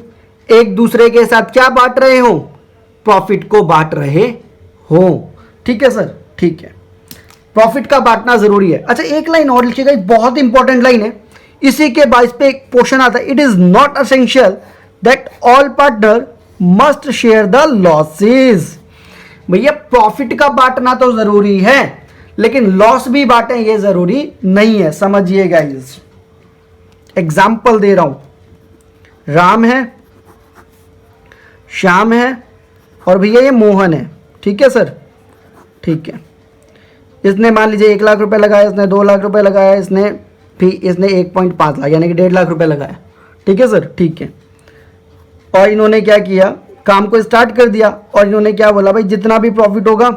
S1: एक दूसरे के साथ क्या बांट रहे हो? प्रॉफिट को बांट रहे हो। ठीक है सर, ठीक है, प्रॉफिट का बांटना जरूरी है। अच्छा एक लाइन और लिखिएगा, बहुत इंपॉर्टेंट लाइन है, इसी के बाइस पे एक क्वेश्चन आता है। It is not essential that all partner must share the losses. भैया प्रॉफिट का बांटना तो जरूरी है, लेकिन लॉस भी बांटे ये जरूरी नहीं है। समझिए गाइस, एग्जाम्पल दे रहा हूं। राम है, श्याम है, और भैया ये मोहन है, ठीक है सर, ठीक है। इसने मान लीजिए 1 लाख रुपए लगाया, इसने 2 लाख रुपए लगाया, इसने 1.5 लाख यानी कि 1.5 लाख रुपए लगाया, ठीक है सर, ठीक है। और इन्होंने क्या किया? काम को स्टार्ट कर दिया, और इन्होंने क्या बोला? भाई जितना भी प्रॉफिट होगा,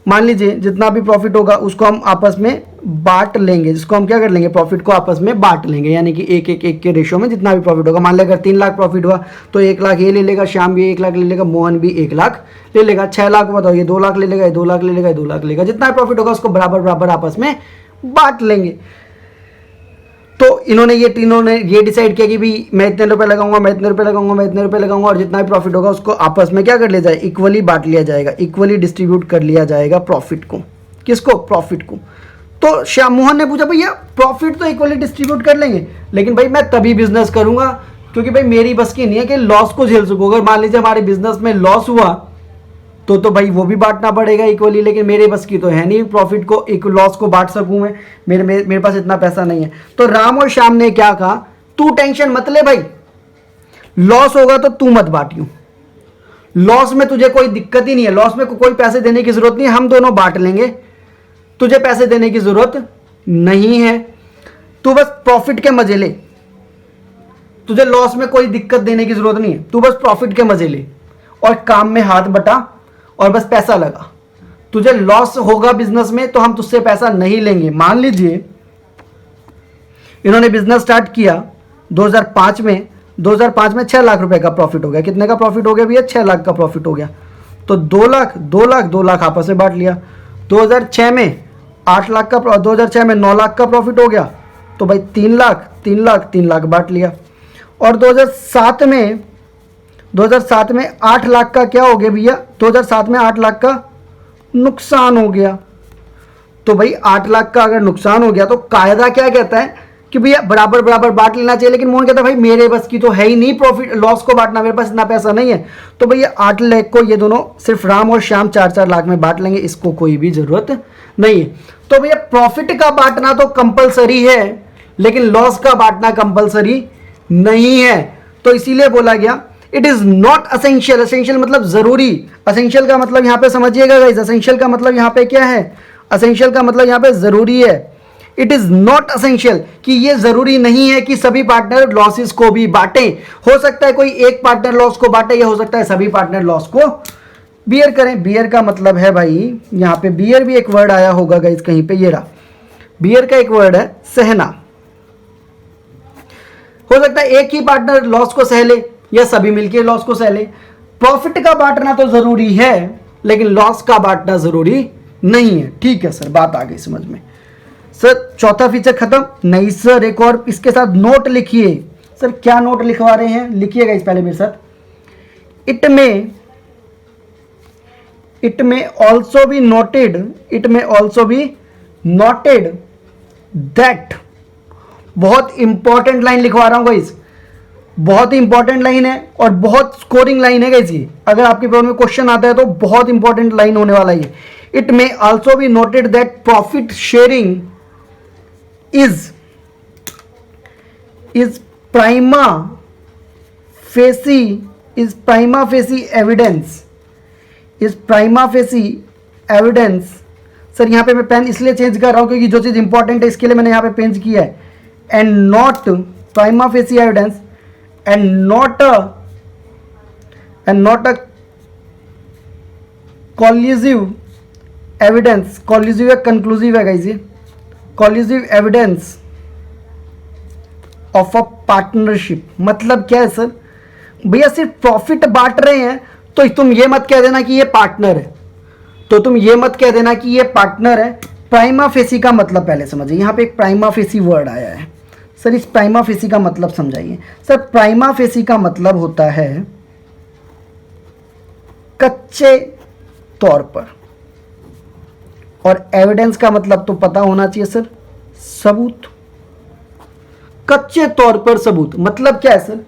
S1: मान लीजिए जितना भी प्रॉफिट होगा उसको हम आपस में बांट लेंगे, जिसको हम क्या कर लेंगे, प्रॉफिट को आपस में बांट लेंगे, यानी कि एक एक एक के रेशो में जितना भी प्रॉफिट होगा। मान लिया अगर 3 लाख प्रॉफिट हुआ तो 1 लाख ये ले लेगा, श्याम भी 1 लाख ले लेगा, मोहन भी 1 लाख ले लेगा। 6 लाख हुआ तो ये 2 लाख ले लेगा, ये 2 लाख ले लेगा, ये 2 लाख लेगा। जितना प्रॉफिट होगा उसको बराबर बराबर आपस में बांट लेंगे। तो इन्होंने ये तीनों ने ये डिसाइड किया कि भी मैं इतने रुपए लगाऊंगा, मैं इतने रुपए लगाऊंगा, मैं इतने रुपए लगाऊंगा, और जितना भी प्रॉफिट होगा उसको आपस में क्या कर लिया जाए, इक्वली बांट लिया जाएगा, इक्वली डिस्ट्रीब्यूट कर लिया जाएगा प्रॉफिट को। किसको, प्रॉफिट को। तो श्याम मोहन ने पूछा भैया प्रॉफिट तो इक्वली डिस्ट्रीब्यूट कर लेंगे, लेकिन भाई मैं तभी बिजनेस करूंगा क्योंकि भाई मेरी बस की नहीं है कि लॉस को झेल सकूं। अगर मान लीजिए हमारे बिजनेस में लॉस हुआ तो भाई वो भी बांटना पड़ेगा इक्वली, लेकिन मेरे बस की तो है नहीं प्रॉफिट को एक लॉस को बांट सकूं मैं, मेरे पास इतना पैसा नहीं है। तो राम और श्याम ने क्या कहा, तू टेंशन मत ले भाई, लॉस होगा तो तू मत बांटियो, लॉस में तुझे कोई दिक्कत ही नहीं है, लॉस में कोई पैसे देने की जरूरत नहीं है, हम दोनों बांट लेंगे, तुझे पैसे देने की जरूरत नहीं है, तू बस प्रॉफिट के मजे ले, तुझे लॉस में कोई दिक्कत देने की जरूरत नहीं है, तू बस प्रॉफिट के मजे ले और काम में हाथ बटा और बस पैसा लगा। तुझे लॉस होगा बिजनेस में तो हम तुझसे पैसा नहीं लेंगे। मान लीजिए इन्होंने बिजनेस स्टार्ट किया 2005 में, 2005 में 6 लाख रुपए का प्रॉफिट हो गया। कितने का प्रॉफिट हो गया भैया, 6 लाख का प्रॉफिट हो गया। तो 2 लाख 2 लाख 2 लाख आपस में बांट लिया। 2006 में 8 लाख का, 2006 में 9 लाख का प्रॉफिट हो गया, तो भाई 3 लाख 3 लाख 3 लाख बांट लिया। और 2007 में 8 लाख का क्या हो गया भैया, 2007 में 8 लाख का नुकसान हो गया। तो भाई 8 लाख का अगर नुकसान हो गया तो कायदा क्या कहता है कि भैया बराबर बराबर बांट लेना चाहिए, लेकिन मोहन कहता है भाई मेरे बस की तो है ही नहीं प्रॉफिट लॉस को बांटना, मेरे पास इतना पैसा नहीं है। तो भैया 8 लाख को ये दोनों सिर्फ राम और श्याम 4-4 लाख में बांट लेंगे, इसको कोई भी जरूरत नहीं है। तो भैया प्रॉफिट का बांटना तो कंपलसरी है, लेकिन लॉस का बांटना कंपलसरी नहीं है। तो इसीलिए बोला गया it is not essential. Essential मतलब जरूरी, असेंशियल का मतलब यहां पे समझिएगा गाइस, असेंशियल का मतलब यहां पे क्या है, असेंशियल का मतलब यहां पे जरूरी है। इट इज नॉट असेंशियल कि ये जरूरी नहीं है कि सभी पार्टनर लॉसेस को भी बांटे। हो सकता है कोई एक पार्टनर लॉस को बांटे, या हो सकता है सभी पार्टनर लॉस को बियर करें। बियर का मतलब है भाई, यहां पे बियर भी एक वर्ड आया होगा गाइस कहीं पे, ये रहा, बियर का एक वर्ड है सहना। हो सकता है एक ही पार्टनर लॉस को सह ले या सभी मिलकर लॉस को सह ले। प्रॉफिट का बांटना तो जरूरी है, लेकिन लॉस का बांटना जरूरी नहीं है। ठीक है सर, बात आ गई समझ में। सर चौथा फीचर खत्म नहीं सर, एक और इसके साथ नोट लिखिए। सर क्या नोट लिखवा रहे हैं, लिखिएगा इस पहले मेरे साथ। इट में ऑल्सो बी नोटेड दैट, बहुत इंपॉर्टेंट लाइन लिखवा रहा हूं गाइस, बहुत ही इंपॉर्टेंट लाइन है और बहुत स्कोरिंग लाइन है गाइस ये। अगर आपके पेपर में क्वेश्चन आता है तो बहुत इंपॉर्टेंट लाइन होने वाला है। इट में also be noted that profit sharing is prima facie evidence। Sir यहाँ पे मैं पेन इसलिए चेंज कर रहा हूँ क्योंकि जो चीज़ इंपॉर्टेंट है इसके लिए मैंने यहाँ पे पेंच किया है। And not prima facie evidence and not a collusive evidence, collusive या conclusive है गाइस ये, collusive evidence of a partnership। मतलब क्या है सर, भैया सिर्फ प्रॉफिट बांट रहे हैं तो तुम ये मत कह देना कि ये पार्टनर है, तो तुम ये मत कह देना कि ये पार्टनर है। प्राइमा फेसी का मतलब पहले समझिए, यहाँ पे एक प्राइमा फेसी वर्ड आया है। सर इस प्राइमा फेसी का मतलब समझाइए। सर प्राइमा फेसी का मतलब होता है कच्चे तौर पर, और एविडेंस का मतलब तो पता होना चाहिए सर, सबूत। कच्चे तौर पर सबूत मतलब क्या है सर,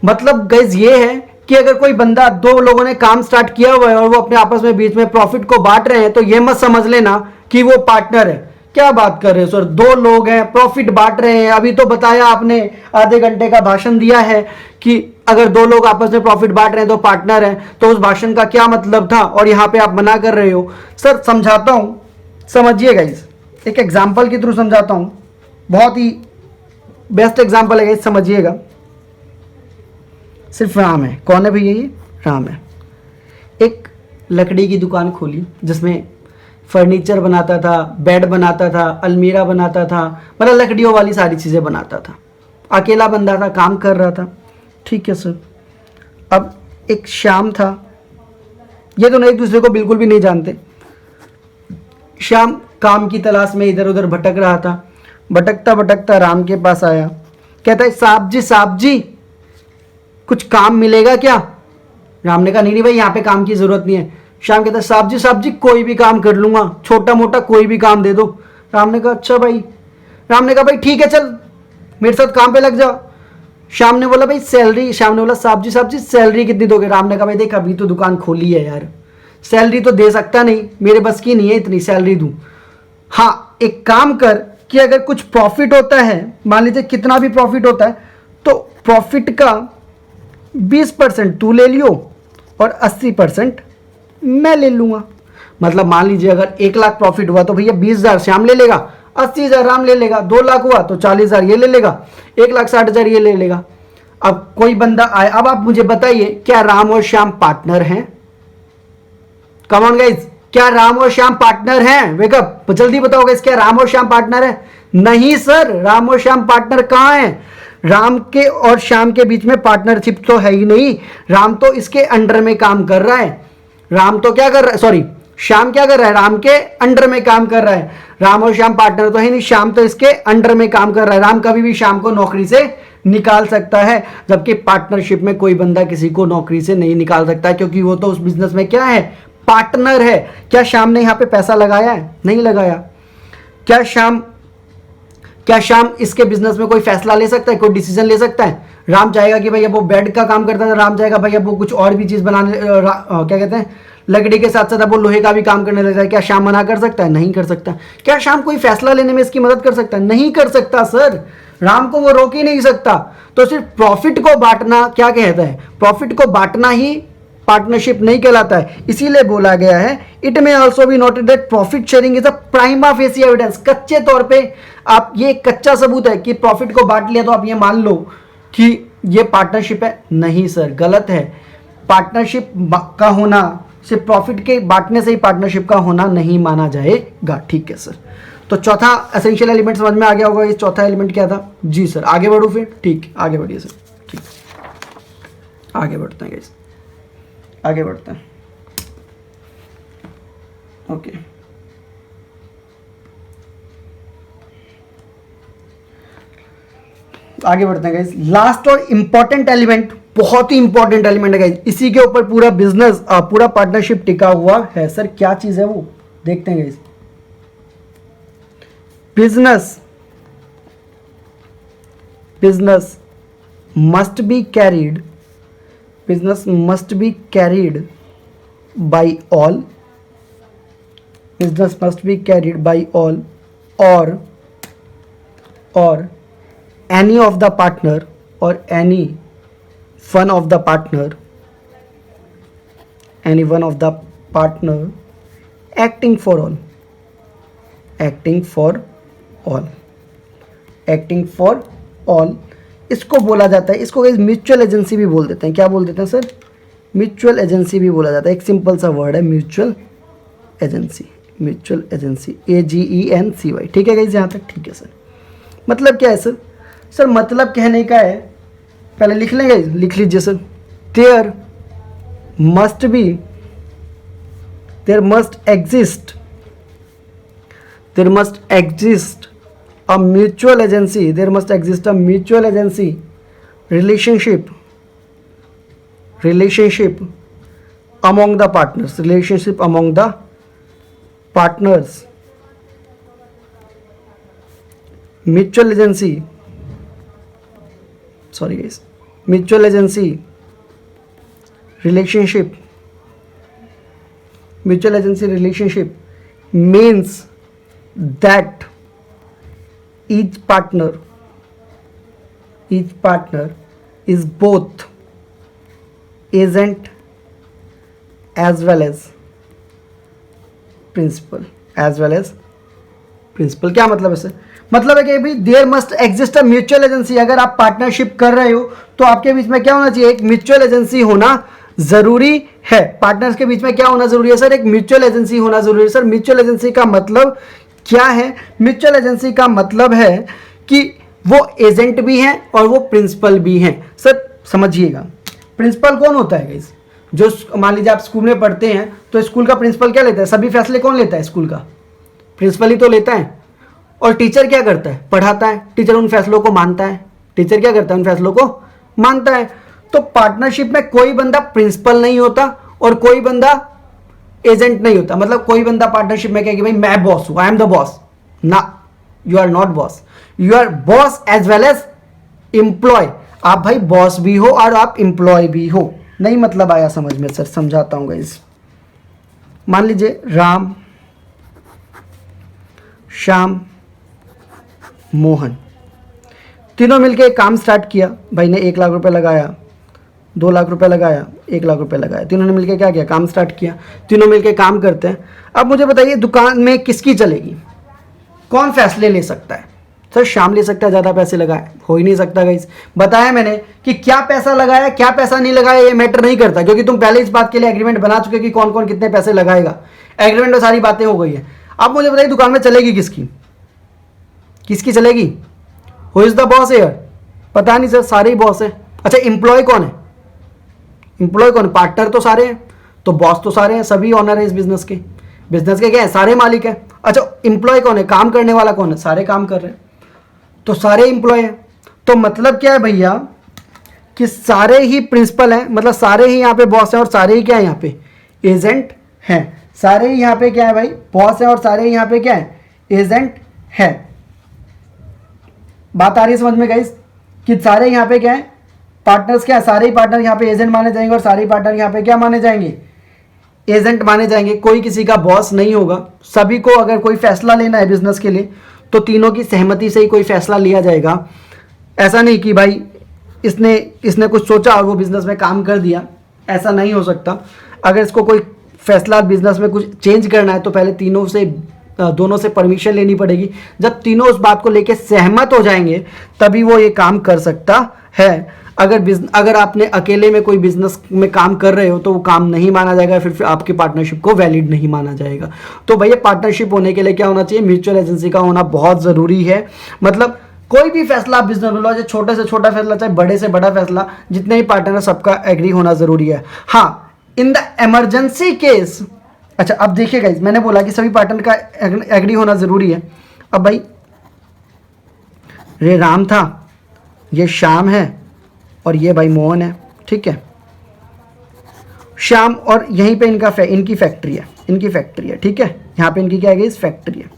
S1: मतलब गाइस ये है कि अगर कोई बंदा, दो लोगों ने काम स्टार्ट किया हुआ है और वो अपने आपस में बीच में प्रॉफिट को बांट रहे हैं, तो ये मत समझ लेना कि वो पार्टनर है। क्या बात कर रहे हो सर, दो लोग हैं प्रॉफिट बांट रहे हैं। अभी तो बताया आपने, आधे घंटे का भाषण दिया है कि अगर दो लोग आपस में प्रॉफिट बांट रहे हैं तो पार्टनर है, तो उस भाषण का क्या मतलब था, और यहां पे आप मना कर रहे हो। सर समझाता हूं, समझिएगा इस एक एग्जाम्पल के थ्रू समझाता हूं, बहुत ही बेस्ट एग्जाम्पल है, समझिएगा। सिर्फ राम है, कौन है भैया ये, राम है। एक लकड़ी की दुकान खोली जिसमें फर्नीचर बनाता था, बेड बनाता था, अलमीरा बनाता था, मतलब लकड़ियों वाली सारी चीज़ें बनाता था। अकेला बंदा था, काम कर रहा था। ठीक है सर। अब एक श्याम था, ये दोनों एक दूसरे को बिल्कुल भी नहीं जानते। श्याम काम की तलाश में इधर उधर भटक रहा था। भटकता भटकता राम के पास आया, कहता है साहब जी कुछ काम मिलेगा क्या? राम ने कहा नहीं भाई, यहाँ पे काम की जरूरत नहीं है। श्याम कहता है साहब जी कोई भी काम कर लूंगा, छोटा मोटा कोई भी काम दे दो। राम ने कहा अच्छा भाई। राम ने कहा भाई ठीक है, चल मेरे साथ काम पे लग जाओ। श्याम ने बोला भाई सैलरी, श्याम ने बोला साहब जी सैलरी कितनी दोगे? राम ने कहा भाई देख अभी तो दुकान खोली है यार, सैलरी तो दे सकता नहीं, मेरे बस की नहीं है इतनी सैलरी दूं। हाँ एक काम कर कि अगर कुछ प्रॉफिट होता है, मान लीजिए कितना भी प्रॉफिट होता है, तो प्रॉफिट का 20% तू ले लियो और 80% मैं ले लूंगा। मतलब मान लीजिए अगर 1 लाख प्रॉफिट हुआ तो भैया 20,000 श्याम ले लेगा, 80,000 राम ले लेगा, 2 लाख हुआ तो 40,000 ये ले लेगा, 1,60,000 ये ले लेगा। अब कोई बंदा आए, अब आप मुझे बताइए क्या राम और श्याम पार्टनर हैं? कम ऑन गाइस, क्या राम और श्याम पार्टनर हैं? वेकअप, जल्दी बताओ गाइस, क्या राम और श्याम पार्टनर है? नहीं सर, राम और श्याम पार्टनर कहां है? राम के और श्याम के बीच में पार्टनरशिप तो है ही नहीं। राम तो इसके अंडर में काम कर रहा है। राम तो क्या कर रहा है, सॉरी श्याम क्या कर रहा है? राम के अंडर में काम कर रहा है। राम और श्याम पार्टनर तो है नहीं, श्याम तो इसके अंडर में काम कर रहा है। राम कभी भी श्याम को नौकरी से निकाल सकता है, जबकि पार्टनरशिप में कोई बंदा किसी को नौकरी से नहीं निकाल सकता है, क्योंकि वो तो उस बिजनेस में क्या है, पार्टनर है। क्या श्याम ने यहां पे पैसा लगाया है? नहीं लगाया। क्या श्याम इसके बिजनेस में कोई फैसला ले सकता है, कोई डिसीजन ले सकता है? राम चाहेगा कि भाई अब वो बेड का काम करता था, राम चाहेगा भाई अब वो कुछ और भी चीज बनाने क्या कहते हैं, लकड़ी के साथ साथ अब वो लोहे का भी काम करने लगता है। क्या श्याम मना कर सकता है? नहीं कर सकता। क्या श्याम कोई फैसला लेने में इसकी मदद कर सकता है? नहीं कर सकता सर, राम को वो रोक ही नहीं सकता। तो सिर्फ प्रॉफिट को बांटना क्या कहता है, प्रॉफिट को बांटना ही पार्टनरशिप नहीं कहलाता है। इसीलिए बोला गया है it may also be noted that profit sharing is a prima facie evidence. कच्चे तौर पे आप, ये कच्चा सबूत है कि प्रॉफिट को बांट लिया तो आप ये मान लो कि ये पार्टनरशिप है। नहीं सर, गलत है। पार्टनरशिप का होना सिर्फ प्रॉफिट के बांटने से ही पार्टनरशिप का होना नहीं माना जाएगा। ठीक है सर। तो चौथा एसेंशियल एलिमेंट समझ में आ गया होगा। ये चौथा एलिमेंट क्या था? जी सर, आगे बढ़ू फिर? ठीक, आगे बढ़िए सर। ठीक, आगे बढ़ते हैं गाइस, आगे बढ़ते हैं। ओके, आगे बढ़ते हैं गाइस। लास्ट और इंपॉर्टेंट एलिमेंट, बहुत ही इंपॉर्टेंट एलिमेंट है गाइस, इसी के ऊपर पूरा बिजनेस, पूरा पार्टनरशिप टिका हुआ है। सर क्या चीज है वो, देखते हैं guys. Business must be carried by all, business must be carried by all or any of the partner or any one of the partner acting for all। इसको बोला जाता है, इसको म्यूचुअल एजेंसी भी बोल देते हैं। क्या बोल देते हैं सर? म्यूचुअल एजेंसी भी बोला जाता है। एक सिंपल सा वर्ड है म्यूचुअल एजेंसी, AGENCY। ठीक है गाइस, यहाँ तक ठीक है सर। मतलब क्या है सर? सर मतलब कहने का है, पहले लिख लेंगे, लिख लीजिए sir. There must exist a mutual agency relationship among the partners, mutual agency relationship means that each partner is both agent as well as principal। क्या मतलब है सर? मतलब है कि भाई there must exist a mutual agency. अगर आप partnership कर रहे हो तो आपके बीच में क्या होना चाहिए? एक म्यूचुअल एजेंसी होना जरूरी है। पार्टनर्स के बीच में क्या होना जरूरी है सर? एक म्यूचुअल एजेंसी होना जरूरी है सर। म्यूचुअल एजेंसी का मतलब क्या है? म्यूचुअल एजेंसी का मतलब है कि वो एजेंट भी हैं और वो प्रिंसिपल भी हैं। सर समझिएगा, प्रिंसिपल कौन होता है गाइस? जो मान लीजिए आप स्कूल में पढ़ते हैं तो स्कूल का प्रिंसिपल क्या लेता है? सभी फैसले कौन लेता है? स्कूल का प्रिंसिपल ही तो लेता है। और टीचर क्या करता है? पढ़ाता है। टीचर उन फैसलों को मानता है। टीचर क्या करता है? उन फैसलों को मानता है। तो पार्टनरशिप में कोई बंदा प्रिंसिपल नहीं होता और कोई बंदा एजेंट नहीं होता। मतलब कोई बंदा पार्टनरशिप में कहे कि भाई मैं बॉस हूं, आई एम द बॉस। ना, you are not boss, you are boss as well as employ. आप भाई बॉस भी हो और आप एम्प्लॉय भी हो। नहीं मतलब आया समझ में सर? समझाता हूं गाइस। मान लीजिए राम, श्याम, मोहन तीनों मिलके एक काम स्टार्ट किया। भाई ने 1 लाख रुपए लगाया, 2 लाख रुपए लगाया, 1 लाख रुपए लगाया। तीनों ने मिलके क्या किया? काम स्टार्ट किया। तीनों मिलके काम करते हैं। अब मुझे बताइए दुकान में किसकी चलेगी? कौन फैसले ले सकता है? सर श्याम ले सकता है, ज़्यादा पैसे लगाए। हो ही नहीं सकता गाइस। बताया मैंने कि क्या पैसा लगाया क्या पैसा नहीं लगाया ये मैटर नहीं करता, क्योंकि तुम पहले इस बात के लिए एग्रीमेंट बना चुके कि कौन कौन कितने पैसे लगाएगा। एग्रीमेंट में सारी बातें हो गई है। अब मुझे बताइए दुकान में चलेगी किसकी? किसकी चलेगी? Who is the boss here? पता नहीं सर, सारे ही बॉस है। अच्छा एम्प्लॉय कौन है? एम्प्लॉय कौन है? पार्टनर तो सारे हैं, तो बॉस तो सारे हैं, सभी ऑनर है इस बिजनेस के। बिजनेस के क्या है? सारे मालिक हैं। अच्छा एम्प्लॉय कौन है? काम करने वाला कौन है? सारे काम कर रहे हैं, तो सारे एम्प्लॉय हैं। तो मतलब क्या है भैया कि सारे ही प्रिंसिपल हैं, मतलब सारे ही यहाँ पे बॉस हैं और सारे ही क्या है? यहाँ पे एजेंट हैं। सारे ही यहाँ पे क्या है भाई? बॉस है और सारे ही यहाँ पे क्या है? एजेंट है। बात आ रही है समझ में गाइस? कि सारे यहाँ पे क्या है? पार्टनर्स क्या है? सारे ही पार्टनर यहाँ पे एजेंट माने जाएंगे और सारे ही पार्टनर यहाँ पे क्या माने जाएंगे? एजेंट माने जाएंगे। कोई किसी का बॉस नहीं होगा। सभी को अगर कोई फैसला लेना है बिजनेस के लिए तो तीनों की सहमति से ही कोई फैसला लिया जाएगा। ऐसा नहीं कि भाई इसने कुछ सोचा और वो बिजनेस में काम कर दिया, ऐसा नहीं हो सकता। अगर इसको कोई फैसला बिजनेस में कुछ चेंज करना है तो पहले दोनों से परमिशन लेनी पड़ेगी। जब तीनों उस बात को लेकर सहमत हो जाएंगे तभी वो ये काम कर सकता है। अगर आपने अकेले में कोई बिजनेस में काम कर रहे हो तो वो काम नहीं माना जाएगा, फिर आपकी पार्टनरशिप को वैलिड नहीं माना जाएगा। तो भैया पार्टनरशिप होने के लिए क्या होना चाहिए? म्यूचुअल एजेंसी का होना बहुत ज़रूरी है। मतलब कोई भी फैसला आप बिजनेस में लो, चाहे छोटे से छोटा फैसला चाहे बड़े से बड़ा फैसला, जितने ही पार्टनर सबका एग्री होना ज़रूरी है। हाँ इन द इमरजेंसी केस। अच्छा अब देखिए गाइस, मैंने बोला कि सभी पार्टनर का एग्री होना ज़रूरी है। अब भाई ये राम था, ये श्याम है और ये भाई मोहन है, ठीक है। श्याम और यहीं पे इनकी फैक्ट्री है, ठीक है। यहाँ पे इनकी क्या है? इस फैक्ट्री है।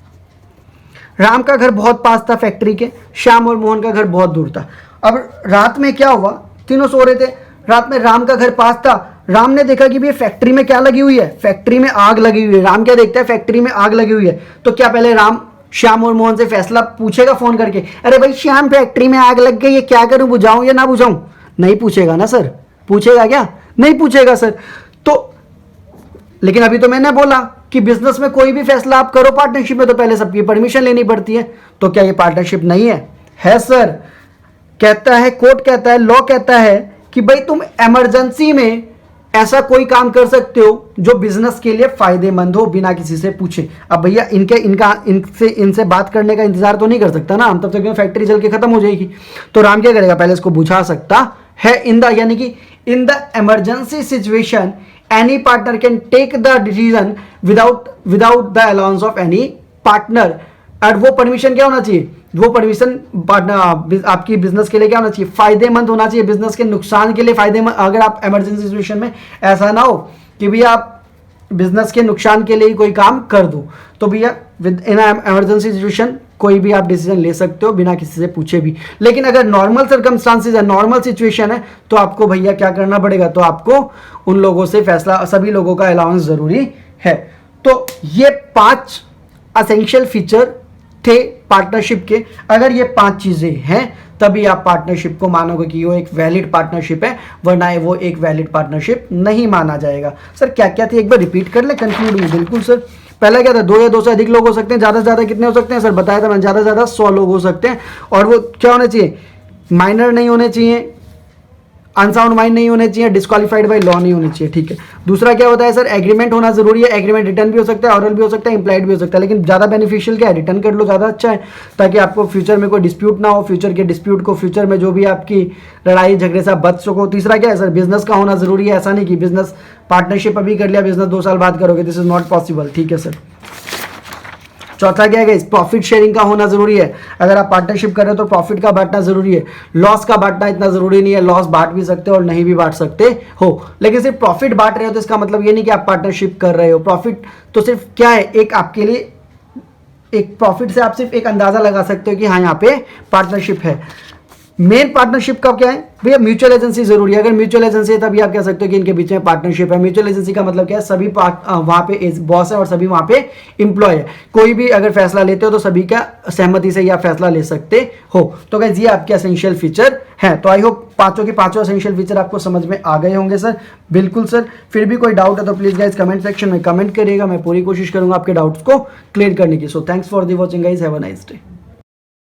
S1: राम का घर बहुत पास था फैक्ट्री के, श्याम और मोहन का घर बहुत दूर था। अब रात में क्या हुआ? तीनों सो रहे थे। रात में राम का घर पास था। राम ने देखा कि ये फैक्ट्री में क्या लगी हुई है? फैक्ट्री में आग लगी हुई है। राम क्या देखता है? फैक्ट्री में आग लगी हुई है। तो क्या पहले राम श्याम और मोहन से फैसला पूछेगा फोन करके? अरे भाई श्याम फैक्ट्री में आग लग गई है, क्या करूं, बुझाऊं या ना बुझाऊं? नहीं पूछेगा ना सर। पूछेगा क्या? नहीं पूछेगा सर। तो लेकिन अभी तो मैंने बोला कि बिजनेस में कोई भी फैसला आप करो पार्टनरशिप में तो पहले सबकी परमिशन लेनी पड़ती है। तो क्या ये पार्टनरशिप नहीं है? है सर। कहता है, कोर्ट कहता है, लॉ कहता है कि भाई तुम इमरजेंसी में ऐसा कोई काम कर सकते हो जो बिजनेस के लिए फायदेमंद हो बिना किसी से पूछे। अब भैया इनसे बात करने का इंतजार तो नहीं कर सकता ना हम, तब तक फैक्ट्री जल के खत्म हो जाएगी। तो राम क्या करेगा? पहले इसको बुझा सकता है। यानी कि in the emergency situation any partner can take the decision without the allowance of any partner. और वो परमिशन क्या होना चाहिए? वो परमिशन आपकी बिजनेस के लिए क्या होना चाहिए? फायदेमंद होना चाहिए, बिजनेस के नुकसान के लिए फायदेमंद। अगर आप इमरजेंसी सिचुएशन में ऐसा ना हो कि भैया आप बिजनेस के नुकसान के लिए ही कोई काम कर दो, तो भैया विद इन इमरजेंसी सिचुएशन कोई भी आप डिसीजन ले सकते हो बिना किसी से पूछे भी। लेकिन अगर नॉर्मल सर्कमस्टांसेस है, नॉर्मल सिचुएशन है, तो आपको भैया क्या करना पड़ेगा? तो आपको उन लोगों से फैसला, सभी लोगों का अलाउंस जरूरी है। तो ये 5 असेंशियल फीचर थे पार्टनरशिप के। अगर ये 5 चीजें हैं तभी आप पार्टनरशिप को मानोगे कि वो एक वैलिड पार्टनरशिप है, वरना वो एक वैलिड पार्टनरशिप नहीं माना जाएगा। सर क्या क्या थी? एक बार रिपीट कर ले, कंक्लूड में। बिल्कुल सर। पहला क्या था? 2 या 2 से अधिक लोग हो सकते हैं। ज़्यादा से ज़्यादा कितने हो सकते हैं? सर बताया था मैंने, ज़्यादा से ज़्यादा 100 लोग हो सकते हैं। और वो क्या होने चाहिए? माइनर नहीं होने चाहिए अनसाउंड माइंड नहीं होने चाहिए, डिस्क्वालीफाइड बाय लॉ नहीं होने चाहिए, ठीक है। दूसरा क्या होता है सर, एग्रीमेंट होना जरूरी है। एग्रीमेंट रिटर्न भी हो सकता है, ऑरल भी हो सकता है, इंप्लाइड भी हो सकता है, लेकिन ज़्यादा बेनिफिशियल क्या है, रिटर्न कर लो, ज़्यादा अच्छा है, ताकि आपको फ्यूचर में कोई डिस्प्यूट ना हो, फ्यूचर के डिस्प्यूट को, फ्यूचर में जो भी आपकी लड़ाई झगड़े से आप बच सको। तीसरा क्या है सर, बिजनेस का होना जरूरी है। ऐसा नहीं कि बिजनेस पार्टनरशिप अभी कर लिया, बिजनेस 2 साल बाद करोगे, दिस इज नॉट पॉसिबल, ठीक है सर। चौथा क्या है, प्रॉफिट शेयरिंग का होना जरूरी है। अगर आप पार्टनरशिप कर रहे हो तो प्रॉफिट का बांटना जरूरी है। लॉस का बांटना इतना जरूरी नहीं है, लॉस बांट भी सकते हो और नहीं भी बांट सकते हो, लेकिन सिर्फ प्रॉफिट बांट रहे हो तो इसका मतलब ये नहीं कि आप पार्टनरशिप कर रहे हो। प्रॉफिट तो सिर्फ क्या है, एक आपके लिए एक प्रॉफिट से आप सिर्फ एक अंदाजा लगा सकते हो कि हाँ यहाँ पे पार्टनरशिप है। मेन पार्टनरशिप का क्या है भैया, म्यूचुअल एजेंसी जरूरी है। अगर म्यूचुअल एजेंसी है तभी आप कह सकते हो कि इनके बीच में पार्टनरशिप है। म्यूचुअल एजेंसी का मतलब क्या है, सभी वहां पे बॉस है और सभी वहां पे इंप्लॉय है। कोई भी अगर फैसला लेते हो तो सभी का सहमति से यह फैसला ले सकते हो। तो गाइस ये आपके एसेंशियल फीचर है। तो आई होप पांचों के पांचों एसेंशियल फीचर आपको समझ में आ गए होंगे सर। बिल्कुल सर, फिर भी कोई डाउट है तो प्लीज गाइस कमेंट सेक्शन में कमेंट करिएगा, मैं पूरी कोशिश करूंगा आपके डाउट्स को क्लियर करने की। So thanks for the watching guys, have a nice day.